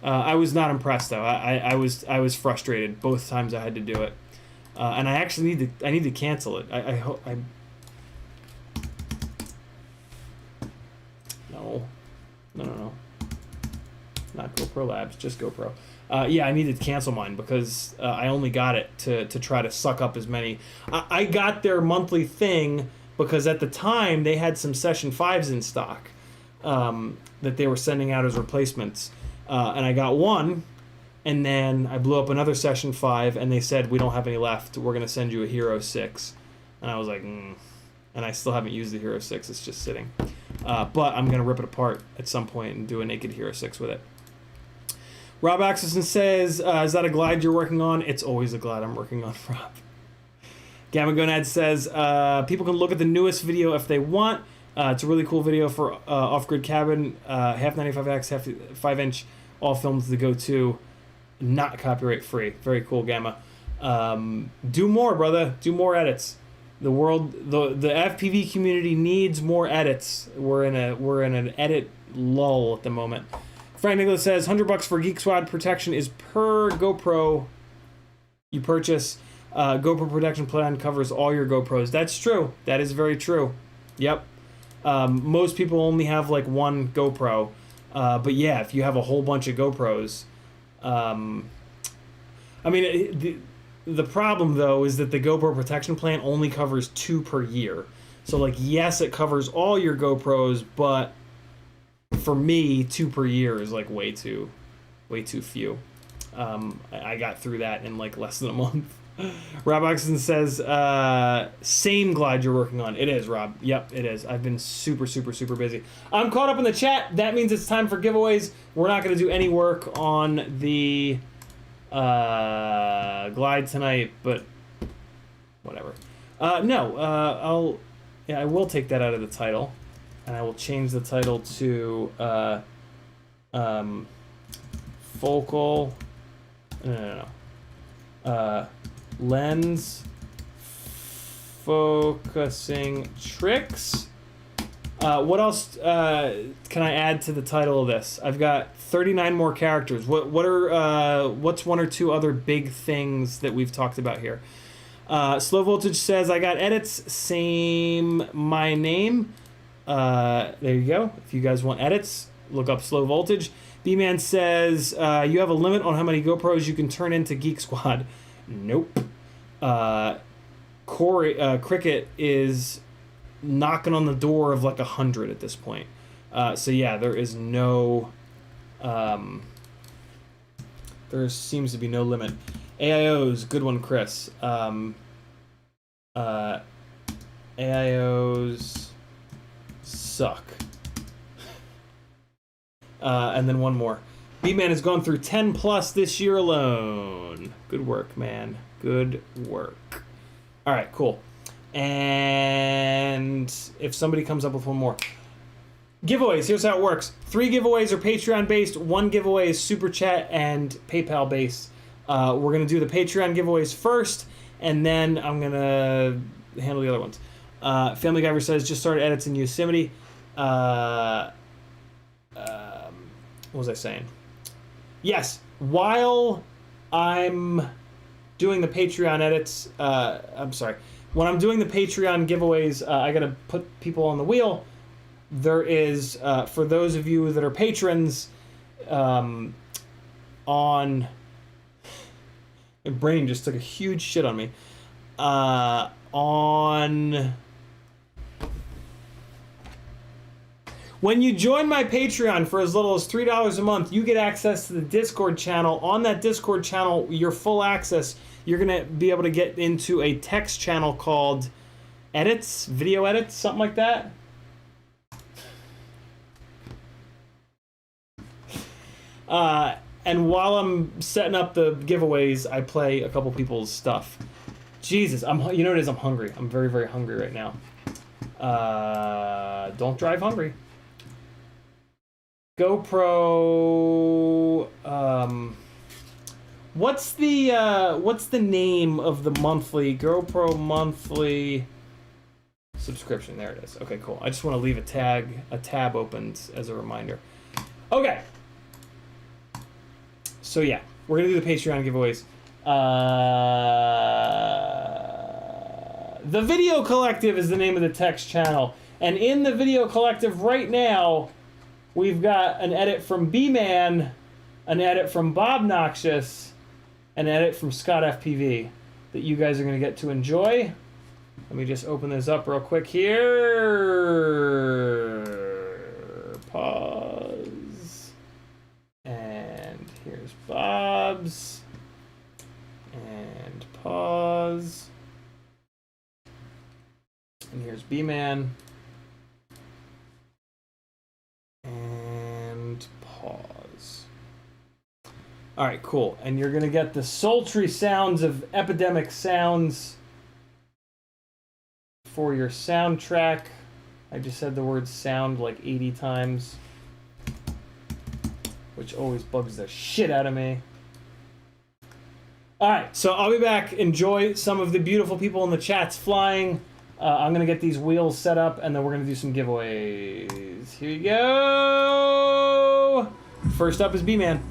I was not impressed though. I was frustrated both times I had to do it, and I actually need to cancel it. I hope no, not GoPro Labs, just GoPro. Yeah, I needed to cancel mine because I only got it to try to suck up as many. I got their monthly thing because at the time they had some Session 5s in stock. That they were sending out as replacements. And I got one, and then I blew up another Session 5, and they said, we don't have any left. We're going to send you a Hero 6. And I was like, And I still haven't used the Hero 6. It's just sitting. But I'm going to rip it apart at some point and do a naked Hero 6 with it. Rob Axelson says, is that a glide you're working on? It's always a glide I'm working on, Rob. Gamma Gonad says, people can look at the newest video if they want. It's a really cool video for off-grid cabin, half 95x, half 5-inch, all films to go to, not copyright free. Very cool, Gamma. Do more, brother. Do more edits. The FPV community needs more edits. We're in an edit lull at the moment. Frank Nicholas says $100 for Geek Squad protection is per GoPro you purchase. GoPro protection plan covers all your GoPros. That's true. That is very true. Yep. Most people only have like one GoPro, but yeah, if you have a whole bunch of GoPros, I mean, the problem though is that the GoPro protection plan only covers 2 per year. So like, yes, it covers all your GoPros, but for me, 2 per year is like way too few. I got through that in like less than a month. Rob Oxen says, same glide you're working on. It is, Rob. Yep, it is. I've been super busy. I'm caught up in the chat. That means it's time for giveaways. We're not going to do any work on the glide tonight, but whatever. I will take that out of the title, and I will change the title to focal. No. Lens focusing tricks. What else can I add to the title of this? I've got 39 more characters. What's 1 or 2 other big things that we've talked about here? Slow Voltage says, I got edits, same my name. There you go. If you guys want edits, look up Slow Voltage. B-Man says, you have a limit on how many GoPros you can turn into Geek Squad. Nope. Cricket is knocking on the door of like 100 at this point. So yeah, there is no... there seems to be no limit. AIOs, good one, Chris. AIOs suck. And then one more. B-Man has gone through 10 plus this year alone. Good work, man. Good work. All right, cool. And if somebody comes up with one more. Giveaways, here's how it works. 3 giveaways are Patreon-based. 1 giveaway is Super Chat and PayPal-based. We're going to do the Patreon giveaways first, and then I'm going to handle the other ones. Family Giver says, just started edits in Yosemite. What was I saying? Yes, while I'm doing the Patreon edits, when I'm doing the Patreon giveaways, I gotta put people on the wheel. There is, for those of you that are patrons, my brain just took a huge shit on me. When you join my Patreon for as little as $3 a month, you get access to the Discord channel. On that Discord channel, your full access, you're going to be able to get into a text channel called Edits, Video Edits, something like that. And while I'm setting up the giveaways, I play a couple people's stuff. Jesus, you know what it is? I'm hungry. I'm very, very hungry right now. Don't drive hungry. GoPro, what's the name of the monthly GoPro monthly subscription? There it is. Okay, cool. I just want to leave a tab opened as a reminder. Okay. So yeah, we're gonna do the Patreon giveaways. The Video Collective is the name of the text channel, and in the Video Collective right now, we've got an edit from B-Man, an edit from Bob Noxious, an edit from CiottiFPV that you guys are going to get to enjoy. Let me just open this up real quick here. Pause. And here's Bob's. And pause. And here's B-Man. And pause. All right, cool. And you're going to get the sultry sounds of Epidemic Sounds for your soundtrack. I just said the word sound like 80 times, which always bugs the shit out of me. All right, so I'll be back. Enjoy some of the beautiful people in the chats flying. I'm going to get these wheels set up, and then we're going to do some giveaways. Here you go. First up is B-Man.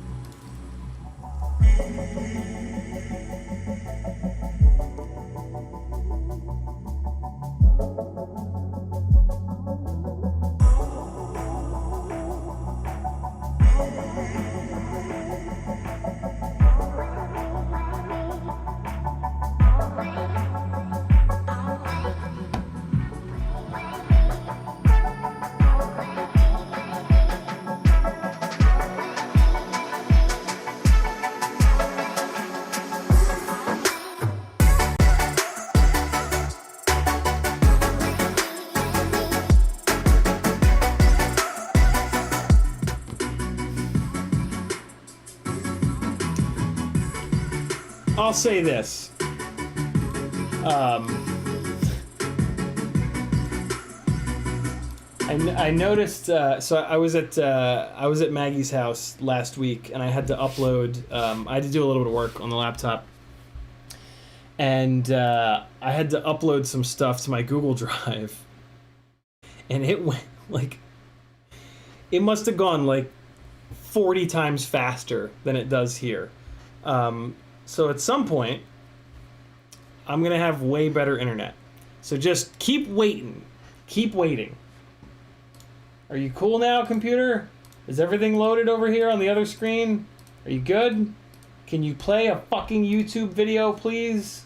I'll say this. I noticed. So I was at Maggie's house last week, and I had to upload. I had to do a little bit of work on the laptop, and I had to upload some stuff to my Google Drive, and it went like. It must have gone like 40 times faster than it does here. So at some point, I'm going to have way better internet. So just keep waiting. Keep waiting. Are you cool now, computer? Is everything loaded over here on the other screen? Are you good? Can you play a fucking YouTube video, please?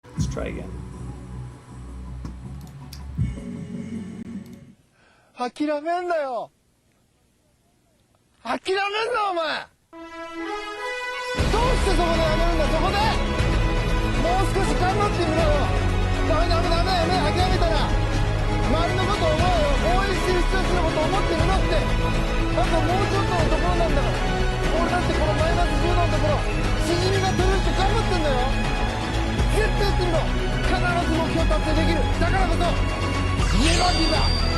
Let's try again. 諦めんだよ諦めんなお前どうしてそこでやめるんだそこでもう少し頑張ってみろよダメやめ諦めたら周りのことを思うよ応援してる人たちのことを思ってみろってあともうちょっとのところなんだから俺だってこのマイナス10度のところしじみが取れるって頑張ってんだよ絶対やってみろ必ず目標達成できるだからこそネバギブアップ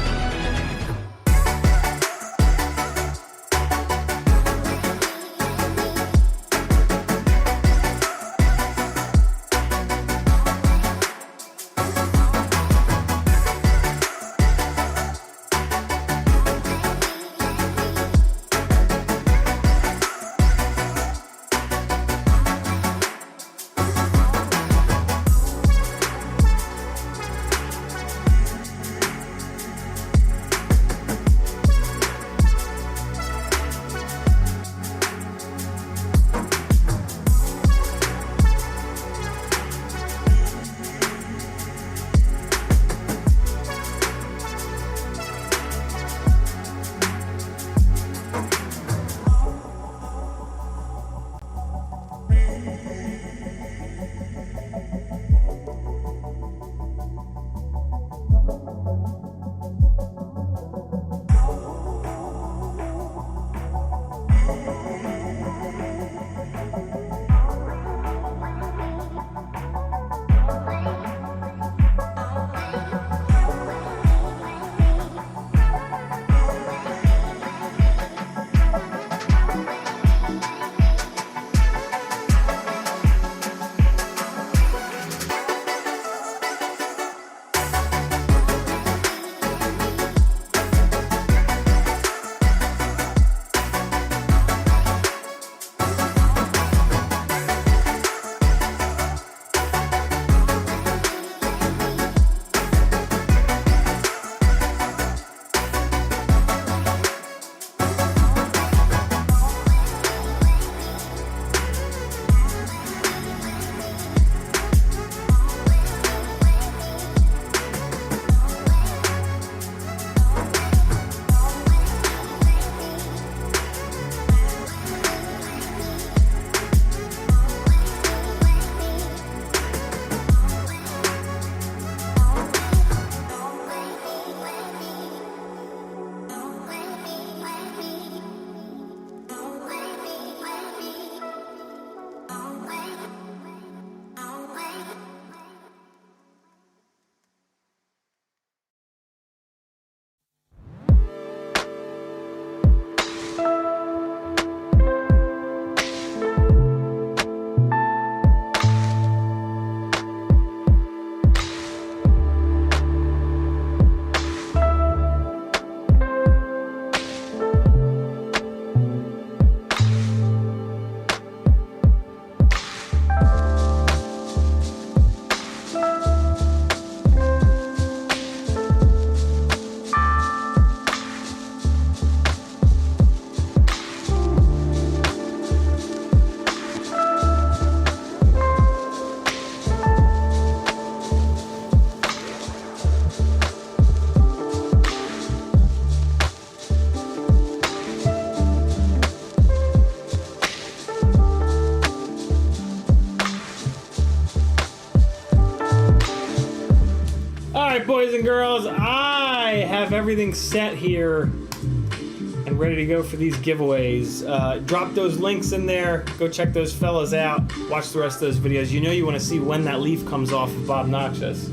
boys and girls, I have everything set here and ready to go for these giveaways. Drop those links in there. Go check those fellas out. Watch the rest of those videos. You know you want to see when that leaf comes off of Bob Noxious.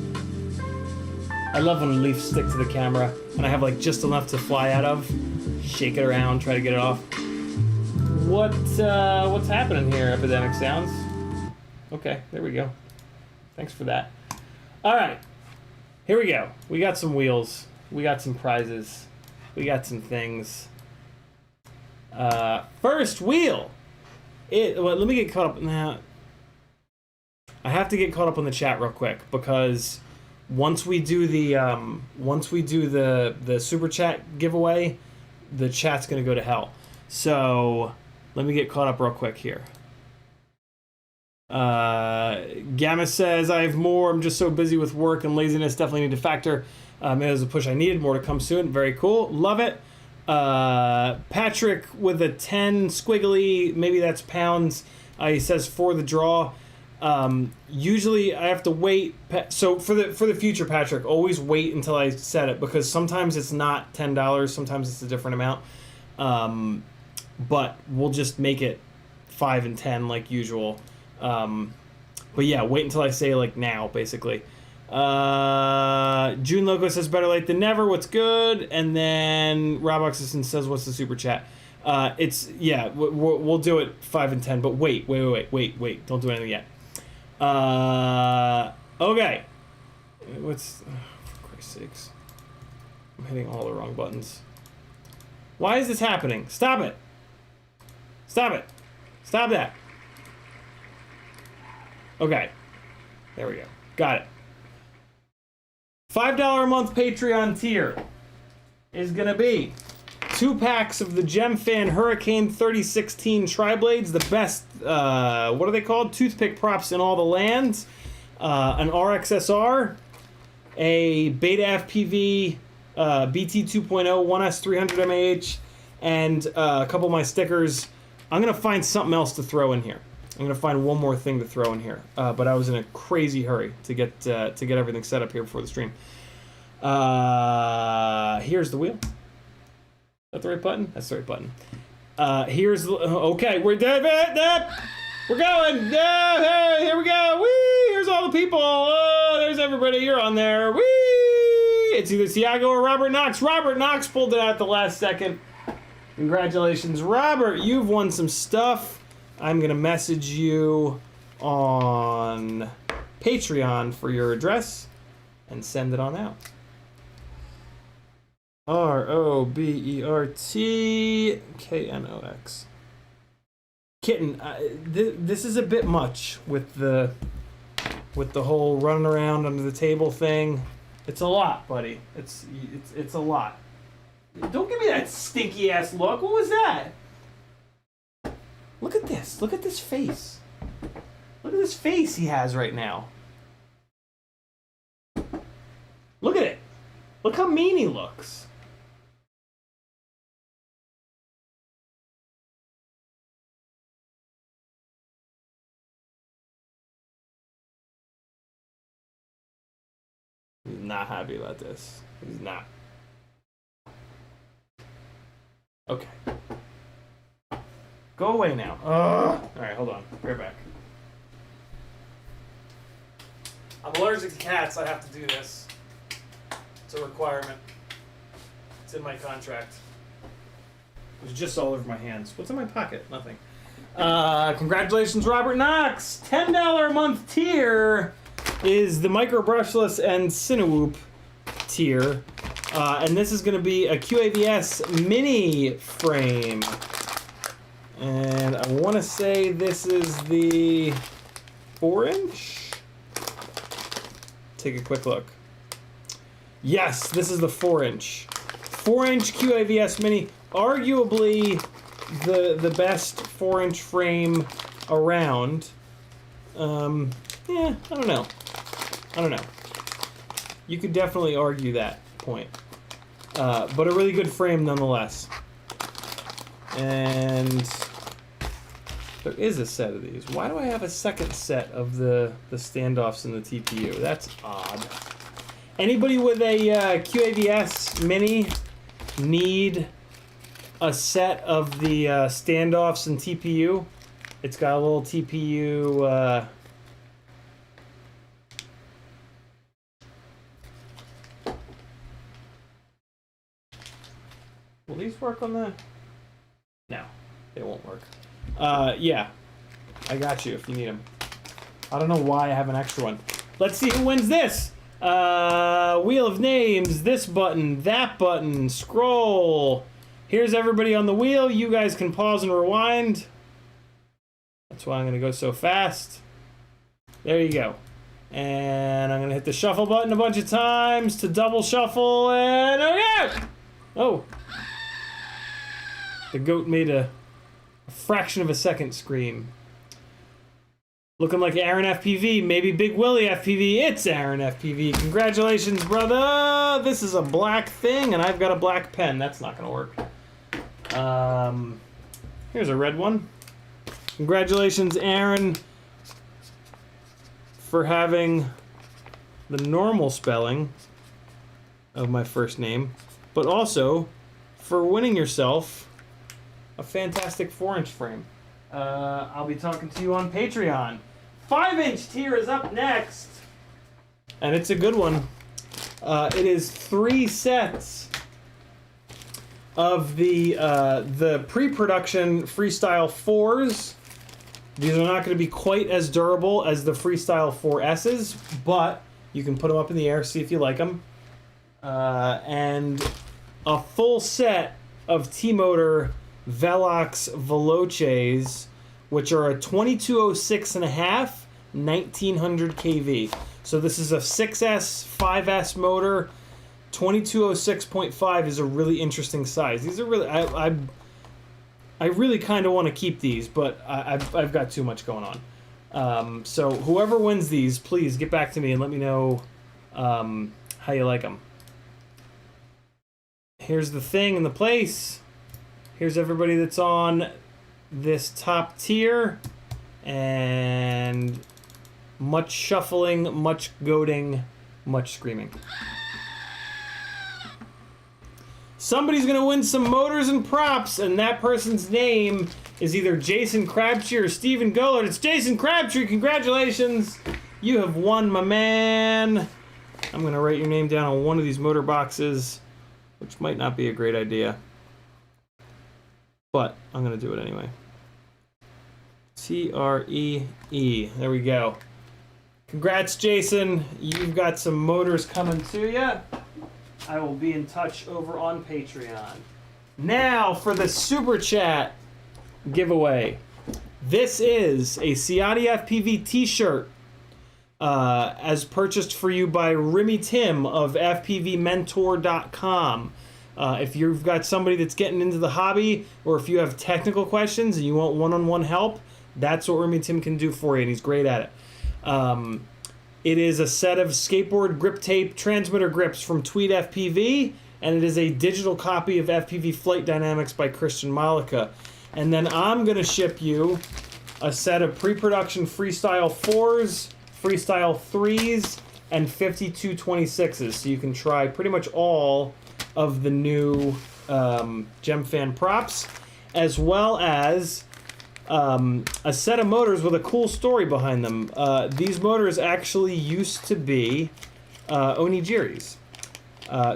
I love when leaves stick to the camera and I have like just enough to fly out of. Shake it around, try to get it off. What's happening here, Epidemic Sounds? Okay, there we go. Thanks for that. All right, here we go. We got some wheels. We got some prizes. We got some things. First wheel. Let me get caught up now. I have to get caught up on the chat real quick because once we do the super chat giveaway, the chat's gonna go to hell. So let me get caught up real quick here. Gamma says, I have more. I'm just so busy with work and laziness. Definitely need to factor. Maybe there's a push I needed. More to come soon. Very cool. Love it. Patrick with a 10 squiggly. Maybe that's pounds. He says for the draw. Usually I have to wait. So for the future, Patrick, always wait until I set it because sometimes it's not $10. Sometimes it's a different amount. But we'll just make it 5 and 10 like usual. But yeah, wait until I say like now, basically. June Loco says better late than never. What's good? And then Rob Oxison says, what's the super chat? We'll do it 5 and 10. But wait. Don't do anything yet. Okay. For Christ's sakes. I'm hitting all the wrong buttons. Why is this happening? Stop it. Stop it. Stop that. Okay. There we go. Got it. $5 a month Patreon tier is going to be 2 packs of the GemFan Hurricane 3016 Tri-Blades, the best, what are they called? Toothpick props in all the lands, an RXSR, a Beta FPV BT 2.0 1S 300 mAh, and a couple of my stickers. I'm going to find something else to throw in here. I'm going to find one more thing to throw in here. But I was in a crazy hurry to get everything set up here before the stream. Here's the wheel. Is that the right button? That's the right button. Here's the... Okay, we're dead. We're going. Hey, here we go. Whee! Here's all the people. Oh, there's everybody. You're on there. Whee! It's either Thiago or Robert Knox. Robert Knox pulled it out at the last second. Congratulations, Robert. You've won some stuff. I'm going to message you on Patreon for your address and send it on out. ROBERTKNOX. Kitten, this is a bit much with the whole running around under the table thing. It's a lot, buddy. It's a lot. Don't give me that stinky ass look. What was that? Look at this. Look at this face. Look at this face he has right now. Look at it. Look how mean he looks. He's not happy about this. He's not. Okay. Go away now. Alright, hold on. Be right back. I'm allergic to cats. I have to do this. It's a requirement. It's in my contract. It was just all over my hands. What's in my pocket? Nothing. Congratulations, Robert Knox! $10 a month tier is the Micro Brushless and Cinewoop tier. And this is going to be a QAVS mini frame. And I want to say this is the 4-inch? Take a quick look. Yes, this is the 4-inch. 4-inch QAVS mini. Arguably the best 4-inch frame around. Yeah, I don't know. You could definitely argue that point. But a really good frame nonetheless. And there is a set of these. Why do I have a second set of the standoffs in the TPU? That's odd. Anybody with a QAVS Mini need a set of the standoffs and TPU? It's got a little TPU. Will these work on the? No, they won't work. Yeah, I got you if you need them. I don't know why I have an extra one. Let's see who wins this. Wheel of names, this button, that button, scroll. Here's everybody on the wheel. You guys can pause and rewind. That's why I'm gonna go so fast. There you go. And I'm gonna hit the shuffle button a bunch of times to double shuffle, and okay! Oh. The goat made a fraction of a second scream. Looking like Aaron FPV, maybe Big Willie FPV. It's Aaron FPV. Congratulations, brother. This is a black thing, and I've got a black pen. That's not gonna work. Here's a red one. Congratulations, Aaron, for having the normal spelling of my first name, but also for winning yourself a fantastic 4-inch frame. I'll be talking to you on Patreon. 5-inch tier is up next, and it's a good one. It is 3 sets of the pre-production Freestyle 4s. These are not going to be quite as durable as the Freestyle 4S's, but you can put them up in the air, see if you like them. And a full set of T-Motor Velox Veloces, which are a 2206.5, 1900 kV. So this is a 6S, 5S motor. 2206.5 is a really interesting size. These are really, I really kind of want to keep these, but I've got too much going on. So whoever wins these, please get back to me and let me know how you like them. Here's the thing and the place. Here's everybody that's on this top tier, and much shuffling, much goading, much screaming. Somebody's gonna win some motors and props, and that person's name is either Jason Crabtree or Stephen Gollard. It's Jason Crabtree. Congratulations. You have won, my man. I'm gonna write your name down on one of these motor boxes, which might not be a great idea, but I'm gonna do it anyway. T-R-E-E. There we go. Congrats, Jason. You've got some motors coming to you. I will be in touch over on Patreon. Now for the Super Chat giveaway. This is a CiottiFPV t-shirt as purchased for you by Remy Tim of FPVmentor.com. If you've got somebody that's getting into the hobby, or if you have technical questions and you want one-on-one help, that's what Remy Tim can do for you, and he's great at it. It is a set of skateboard grip tape transmitter grips from Tweed FPV, and it is a digital copy of FPV Flight Dynamics by Christian Malika. And then I'm going to ship you a set of pre-production Freestyle 4s, Freestyle 3s, and 5226s, so you can try pretty much all of the new GemFan props, as well as a set of motors with a cool story behind them. These motors actually used to be Onigiri's.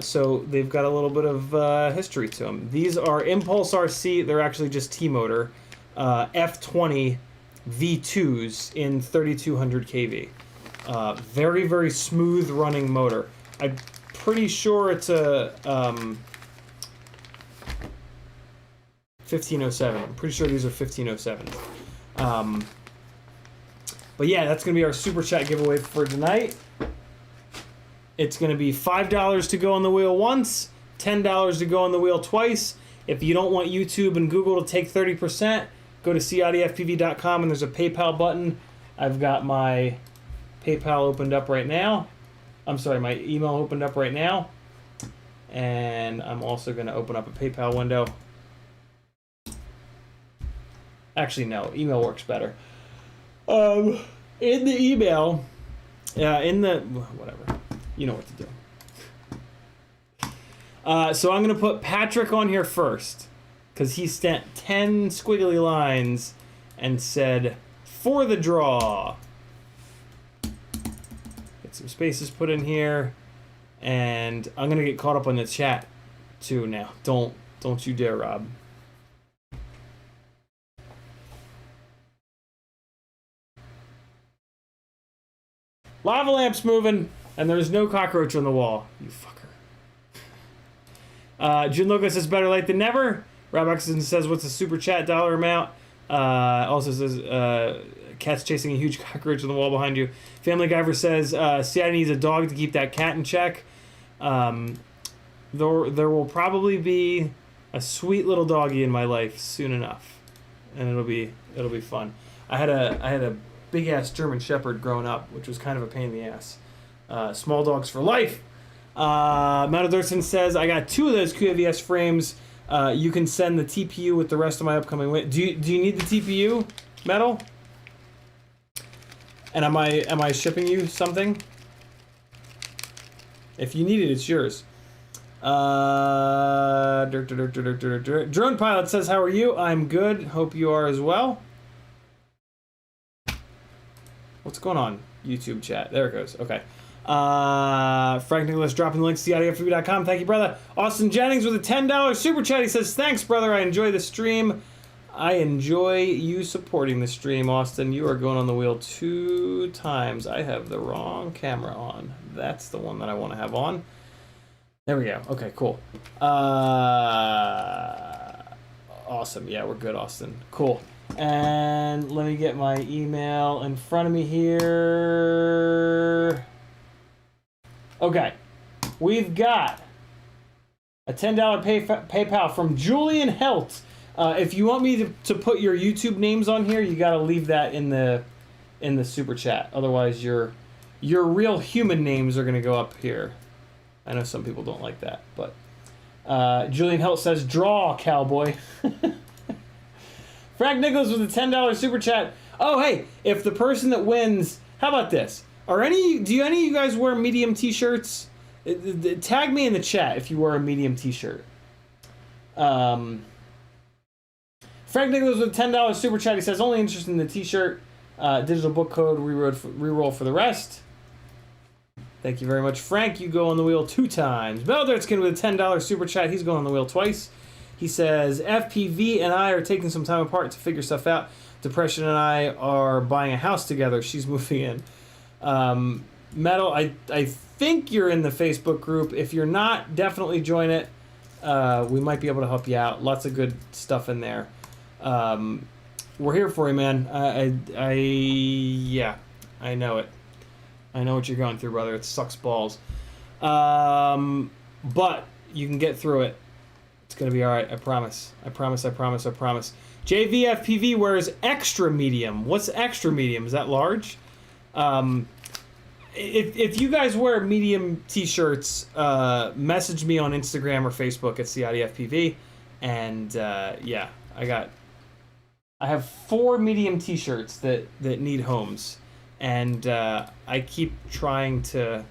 So they've got a little bit of history to them. These are Impulse RC. They're actually just T-motor F20 V2s in 3200 kV. Very, very smooth running motor. I'm pretty sure it's a 1507. I'm pretty sure these are 1507s. But yeah, that's going to be our Super Chat giveaway for tonight. It's going to be $5 to go on the wheel once, $10 to go on the wheel twice. If you don't want YouTube and Google to take 30%, go to CiottiFPV.com and there's a PayPal button. I've got my PayPal opened up right now. I'm sorry, my email opened up right now. And I'm also going to open up a PayPal window. Actually, no, email works better. In the email, whatever, you know what to do. So I'm going to put Patrick on here first, because he sent 10 squiggly lines and said, for the draw. Get some spaces put in here, and I'm going to get caught up on the chat too now. Don't you dare, Rob. Lava lamp's moving, and there's no cockroach on the wall. You fucker. June Loco says better late than never. Rob Exton says what's the super chat dollar amount. Also says cat's chasing a huge cockroach on the wall behind you. Family Guyver says Ciotty needs a dog to keep that cat in check. There will probably be a sweet little doggy in my life soon enough, and it'll be fun. I had a big ass German Shepherd growing up, which was kind of a pain in the ass. Small dogs for life. Matadorson says I got 2 of those QAVS frames. You can send the TPU with the rest of my upcoming. Do you need the TPU, Metal? And am I shipping you something? If you need it, it's yours. Drone Pilot says, how are you? I'm good. Hope you are as well. What's going on? YouTube chat. There it goes. Okay. Frank Nicholas dropping the links to CiottiFPV.com. Thank you, brother. Austin Jennings with a $10 super chat. He says, thanks, brother. I enjoy the stream. I enjoy you supporting the stream, Austin. You are going on the wheel 2 times. I have the wrong camera on. That's the one that I want to have on. There we go. Okay, cool. Awesome. Yeah, we're good, Austin. Cool. And let me get my email in front of me here. Okay. We've got a $10 PayPal from Julian Helt. If you want me to put your YouTube names on here, you got to leave that in the super chat. Otherwise, your real human names are going to go up here. I know some people don't like that, but Julian Helt says, "Draw, cowboy." Frank Nicholas with a $10 super chat. Oh, hey, if the person that wins, how about this? Do any of you guys wear medium t-shirts? Tag me in the chat if you wear a medium t-shirt. Frank Nicholas with a $10 super chat. He says, only interested in the t-shirt. Digital book code, reroll for the rest. Thank you very much, Frank. You go on the wheel 2 times. Beldartskin with a $10 super chat. He's going on the wheel twice. He says, FPV and I are taking some time apart to figure stuff out. Depression and I are buying a house together. She's moving in. Metal, I think you're in the Facebook group. If you're not, definitely join it. We might be able to help you out. Lots of good stuff in there. We're here for you, man. Yeah, I know it. I know what you're going through, brother. It sucks balls. But you can get through it. It's going to be all right. I promise. I promise. JVFPV wears extra medium. What's extra medium? Is that large? If you guys wear medium t-shirts, message me on Instagram or Facebook at CiottiFPV. And yeah, I have 4 medium t-shirts that need homes. And I keep trying to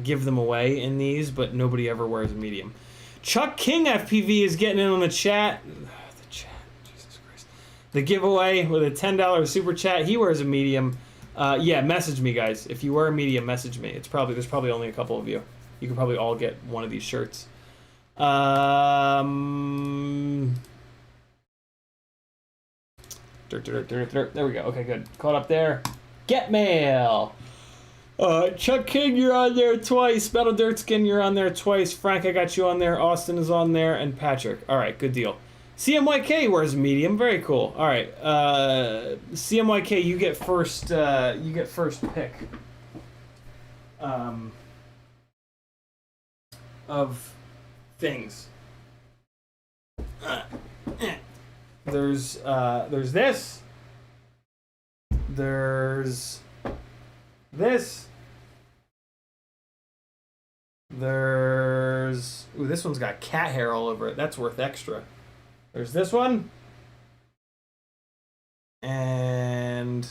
give them away in these, but nobody ever wears a medium. Chuck King FPV is getting in on the chat. The chat, Jesus Christ. The giveaway with a $10 super chat. He wears a medium. Yeah, message me, guys. If you wear a medium, message me. There's probably only a couple of you. You can probably all get one of these shirts. There we go. Okay, good. Caught up there. Get mail. Chuck King, you're on there twice. Metal Dirtskin, you're on there twice. Frank, I got you on there. Austin is on there, and Patrick. All right, good deal. CMYK wears medium. Very cool. All right, CMYK, you get first. You get first pick. Of things. There's this. There's this. There's... Ooh, this one's got cat hair all over it. That's worth extra. There's this one. And...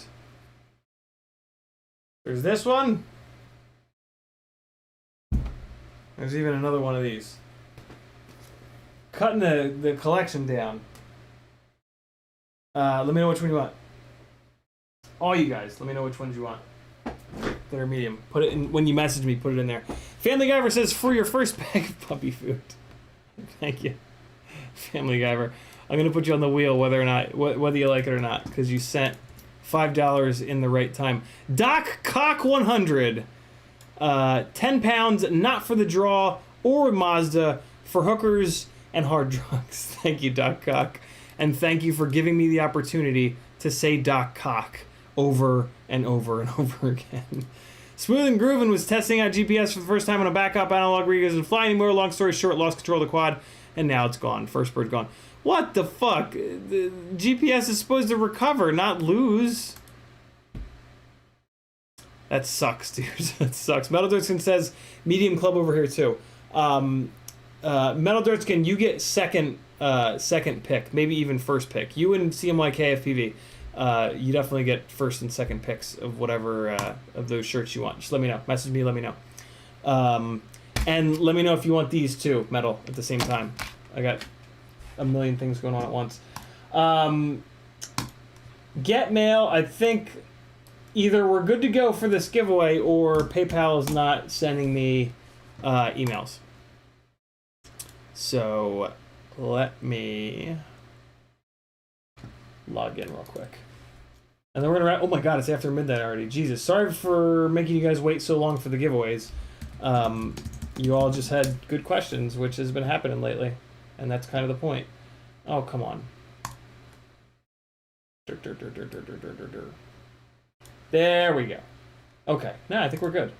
there's this one. There's even another one of these. cutting the collection down. Let me know which one you want. All you guys, let me know which ones you want. That are medium. Put it in when you message me. Put it in there. Family Guyver says for your first bag of puppy food. Thank you, Family Guyver. I'm gonna put you on the wheel whether you like it or not because you sent $5 in the right time. Doc Cock 100. 10 pounds, not for the draw or Mazda, for hookers and hard drugs. Thank you, Doc Cock, and thank you for giving me the opportunity to say Doc Cock over and over and over again. Smooth and Groovin' was testing out GPS for the first time on a backup analog rig. Doesn't fly anymore. Long story short, lost control of the quad, and now it's gone. First bird gone. What the fuck? The GPS is supposed to recover, not lose. That sucks, dude. That sucks. Metal Dirtskin says medium club over here too. Metal Dirtskin, you get second pick, maybe even first pick. You and CMYK FPV. You definitely get first and second picks of whatever of those shirts you want. Just let me know. Message me, let me know. And let me know if you want these too, Metal, at the same time. I got a million things going on at once. Get mail, I think either we're good to go for this giveaway or PayPal is not sending me emails. So let me log in real quick. And then we're gonna oh my god, it's after midnight already. Jesus, sorry for making you guys wait so long for the giveaways. You all just had good questions, which has been happening lately. And that's kind of the point. Oh, come on. There we go. Okay, now I think we're good.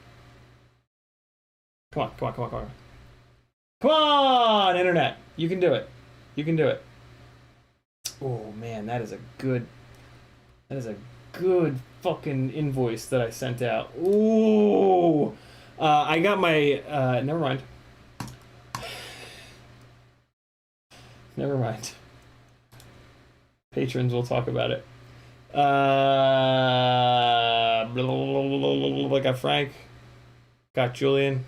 Come on, come on, come on, come on. Come on, internet. You can do it. You can do it. Oh man, that is a good fucking invoice that I sent out. Ooh. I got my never mind. Never mind. Patrons will talk about it. I got Frank. Got Julian.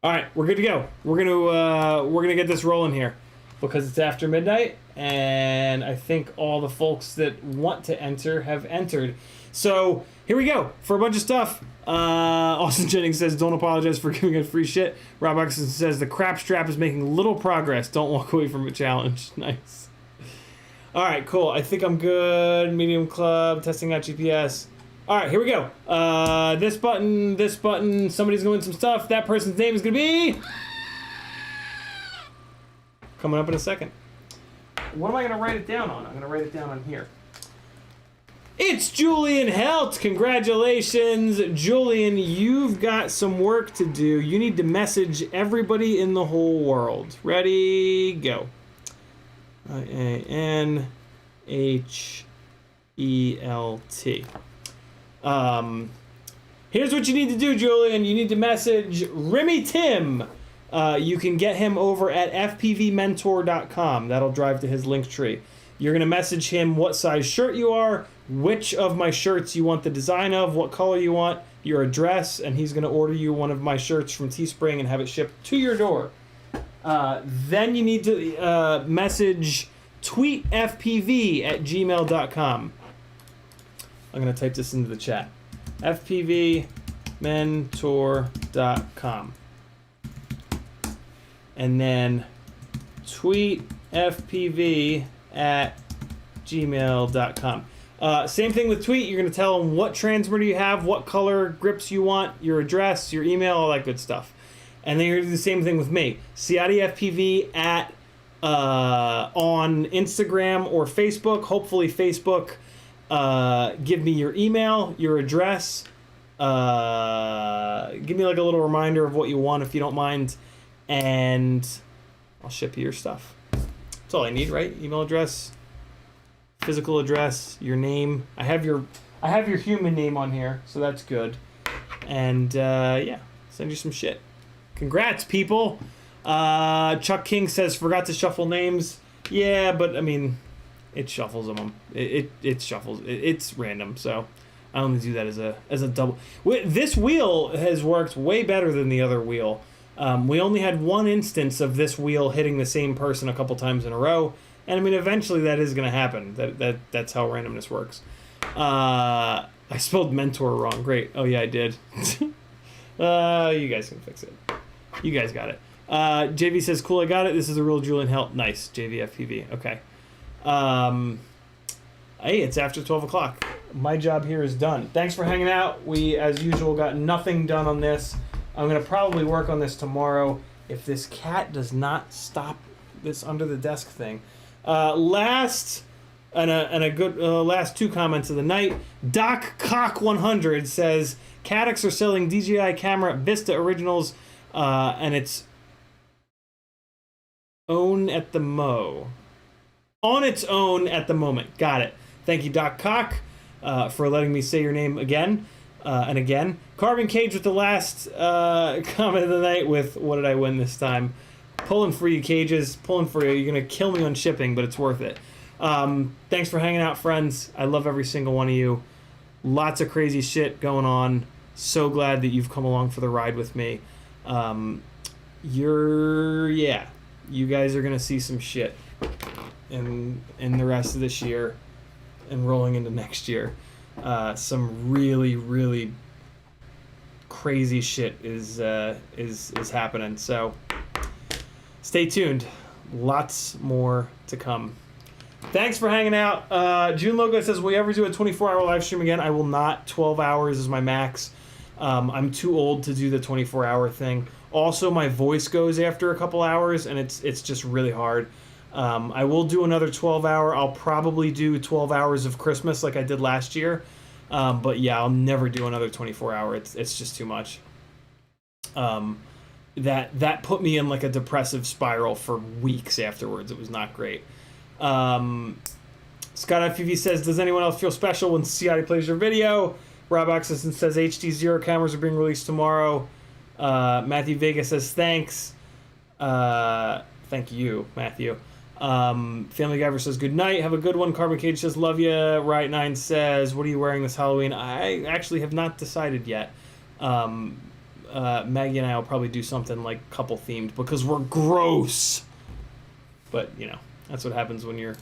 All right, we're good to go. We're gonna get this rolling here because it's after midnight, and I think all the folks that want to enter have entered. So here we go for a bunch of stuff. Austin Jennings says, "Don't apologize for giving us free shit." Rob Oxon says, "The crap strap is making little progress. Don't walk away from a challenge." Nice. All right, cool. I think I'm good. Medium club, testing out GPS. All right, here we go. This button, somebody's going some stuff. That person's name is going to be... coming up in a second. What am I going to write it down on? I'm going to write it down on here. It's Julian Helt. Congratulations. Julian, you've got some work to do. You need to message everybody in the whole world. Ready, go. IANHELT. Here's what you need to do, Julian. You need to message Remy Tim. You can get him over at fpvmentor.com. That'll drive to his link tree. You're going to message him what size shirt you are, which of my shirts you want the design of, what color you want, your address, and he's going to order you one of my shirts from Teespring and have it shipped to your door. Then you need to message tweetfpv@gmail.com. I'm going to type this into the chat. fpvmentor.com. And then tweetfpv@gmail.com. Same thing with tweet. You're going to tell them what transmitter you have, what color grips you want, your address, your email, all that good stuff. And then you're going to do the same thing with me. CiottiFPV on Instagram or Facebook. Hopefully Facebook. Give me your email, your address. Give me like a little reminder of what you want if you don't mind. And I'll ship you your stuff. That's all I need, right? Email address, physical address, your name. I have your human name on here, so that's good. And yeah, send you some shit. Congrats, people. Chuck King says, forgot to shuffle names. Yeah, but I mean, it shuffles them. It shuffles. It's random, so I only do that as a double. This wheel has worked way better than the other wheel. We only had one instance of this wheel hitting the same person a couple times in a row, and I mean, eventually that is going to happen. That's how randomness works. I spelled mentor wrong. Great. Oh yeah, I did. You guys can fix it. You guys got it. JV says, cool, I got it. This is the real Julian Helt. Nice. JVFPV. Okay. Hey, it's after 12 o'clock. My job here is done. Thanks for hanging out. We, as usual, got nothing done on this. I'm going to probably work on this tomorrow if this cat does not stop this under the desk thing. Last two comments of the night. Doc Cock 100 says, Caddx are selling DJI camera Vista Originals, and it's on its own at the moment. Got it. Thank you, Doc Cock, for letting me say your name again and again. Carbon Cage with the last comment of the night with, what did I win this time? Pulling for you, Cages. Pulling for you. You're going to kill me on shipping, but it's worth it. Thanks for hanging out, friends. I love every single one of you. Lots of crazy shit going on. So glad that you've come along for the ride with me. You guys are going to see some shit in the rest of this year and rolling into next year. Some really, really crazy shit is happening. So stay tuned. Lots more to come. Thanks for hanging out. June Logo says, will you ever do a 24-hour live stream again? I will not. 12 hours is my max. I'm too old to do the 24-hour thing. Also, my voice goes after a couple hours, and it's just really hard. I will do another 12-hour. I'll probably do 12 hours of Christmas like I did last year. But yeah, I'll never do another 24-hour. It's just too much. That put me in like a depressive spiral for weeks afterwards. It was not great. CiottiFPV says, does anyone else feel special when Ciotti plays your video? Rob Oxison says, HD0 cameras are being released tomorrow. Matthew Vega says, thanks. Thank you, Matthew. Family Giver says, good night. Have a good one. Carbon Cage says, love ya. Riot 9 says, what are you wearing this Halloween? I actually have not decided yet. Maggie and I will probably do something like couple themed because we're gross. But, you know, that's what happens when you're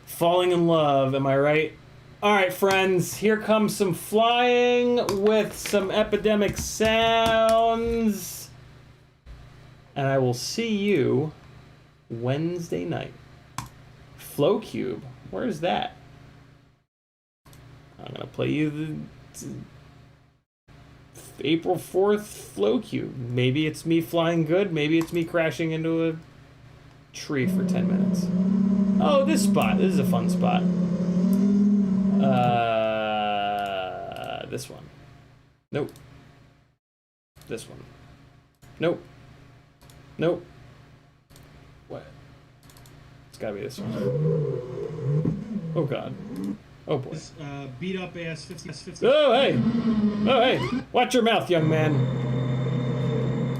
falling in love. Am I right? All right, friends, here comes some flying with some epidemic sounds. And I will see you Wednesday night. Flow Cube, where's that? I'm gonna play you the April 4th Flow Cube. Maybe it's me flying good, maybe it's me crashing into a tree for 10 minutes. Oh, this spot, this is a fun spot. This one. Nope. This one. Nope. Nope. What? It's gotta be this one. Oh god. Oh boy. Beat up ass 50. Oh hey! Oh hey! Watch your mouth, young man.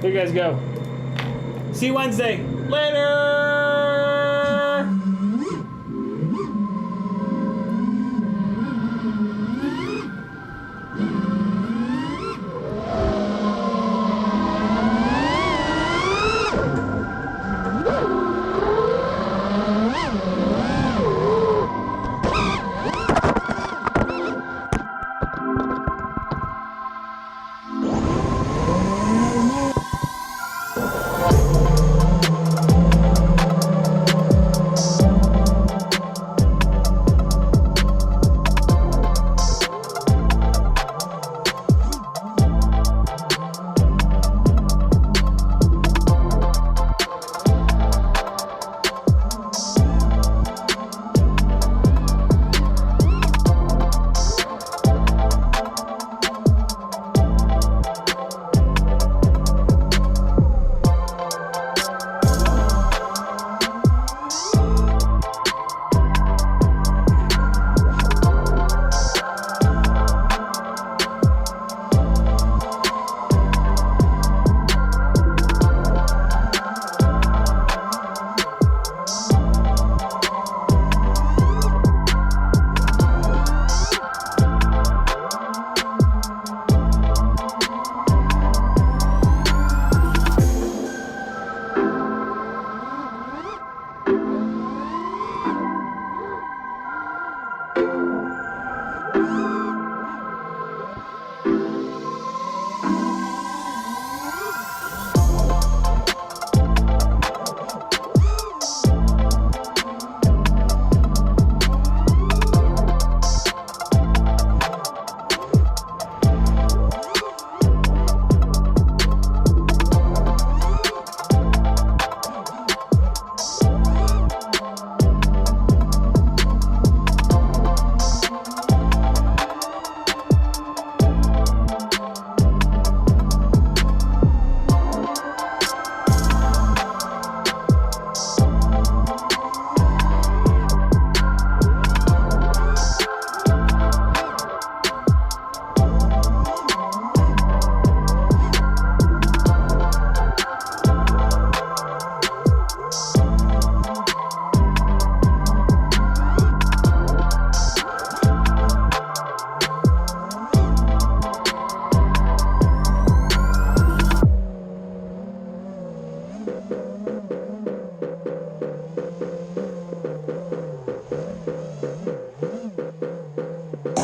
Here you guys go. See you Wednesday. Later!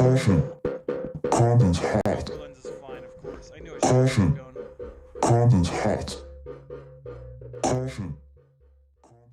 Caution. Contents hot. The lens is fine, of course. I knew I should have Caution. going. Contents hot. Caution.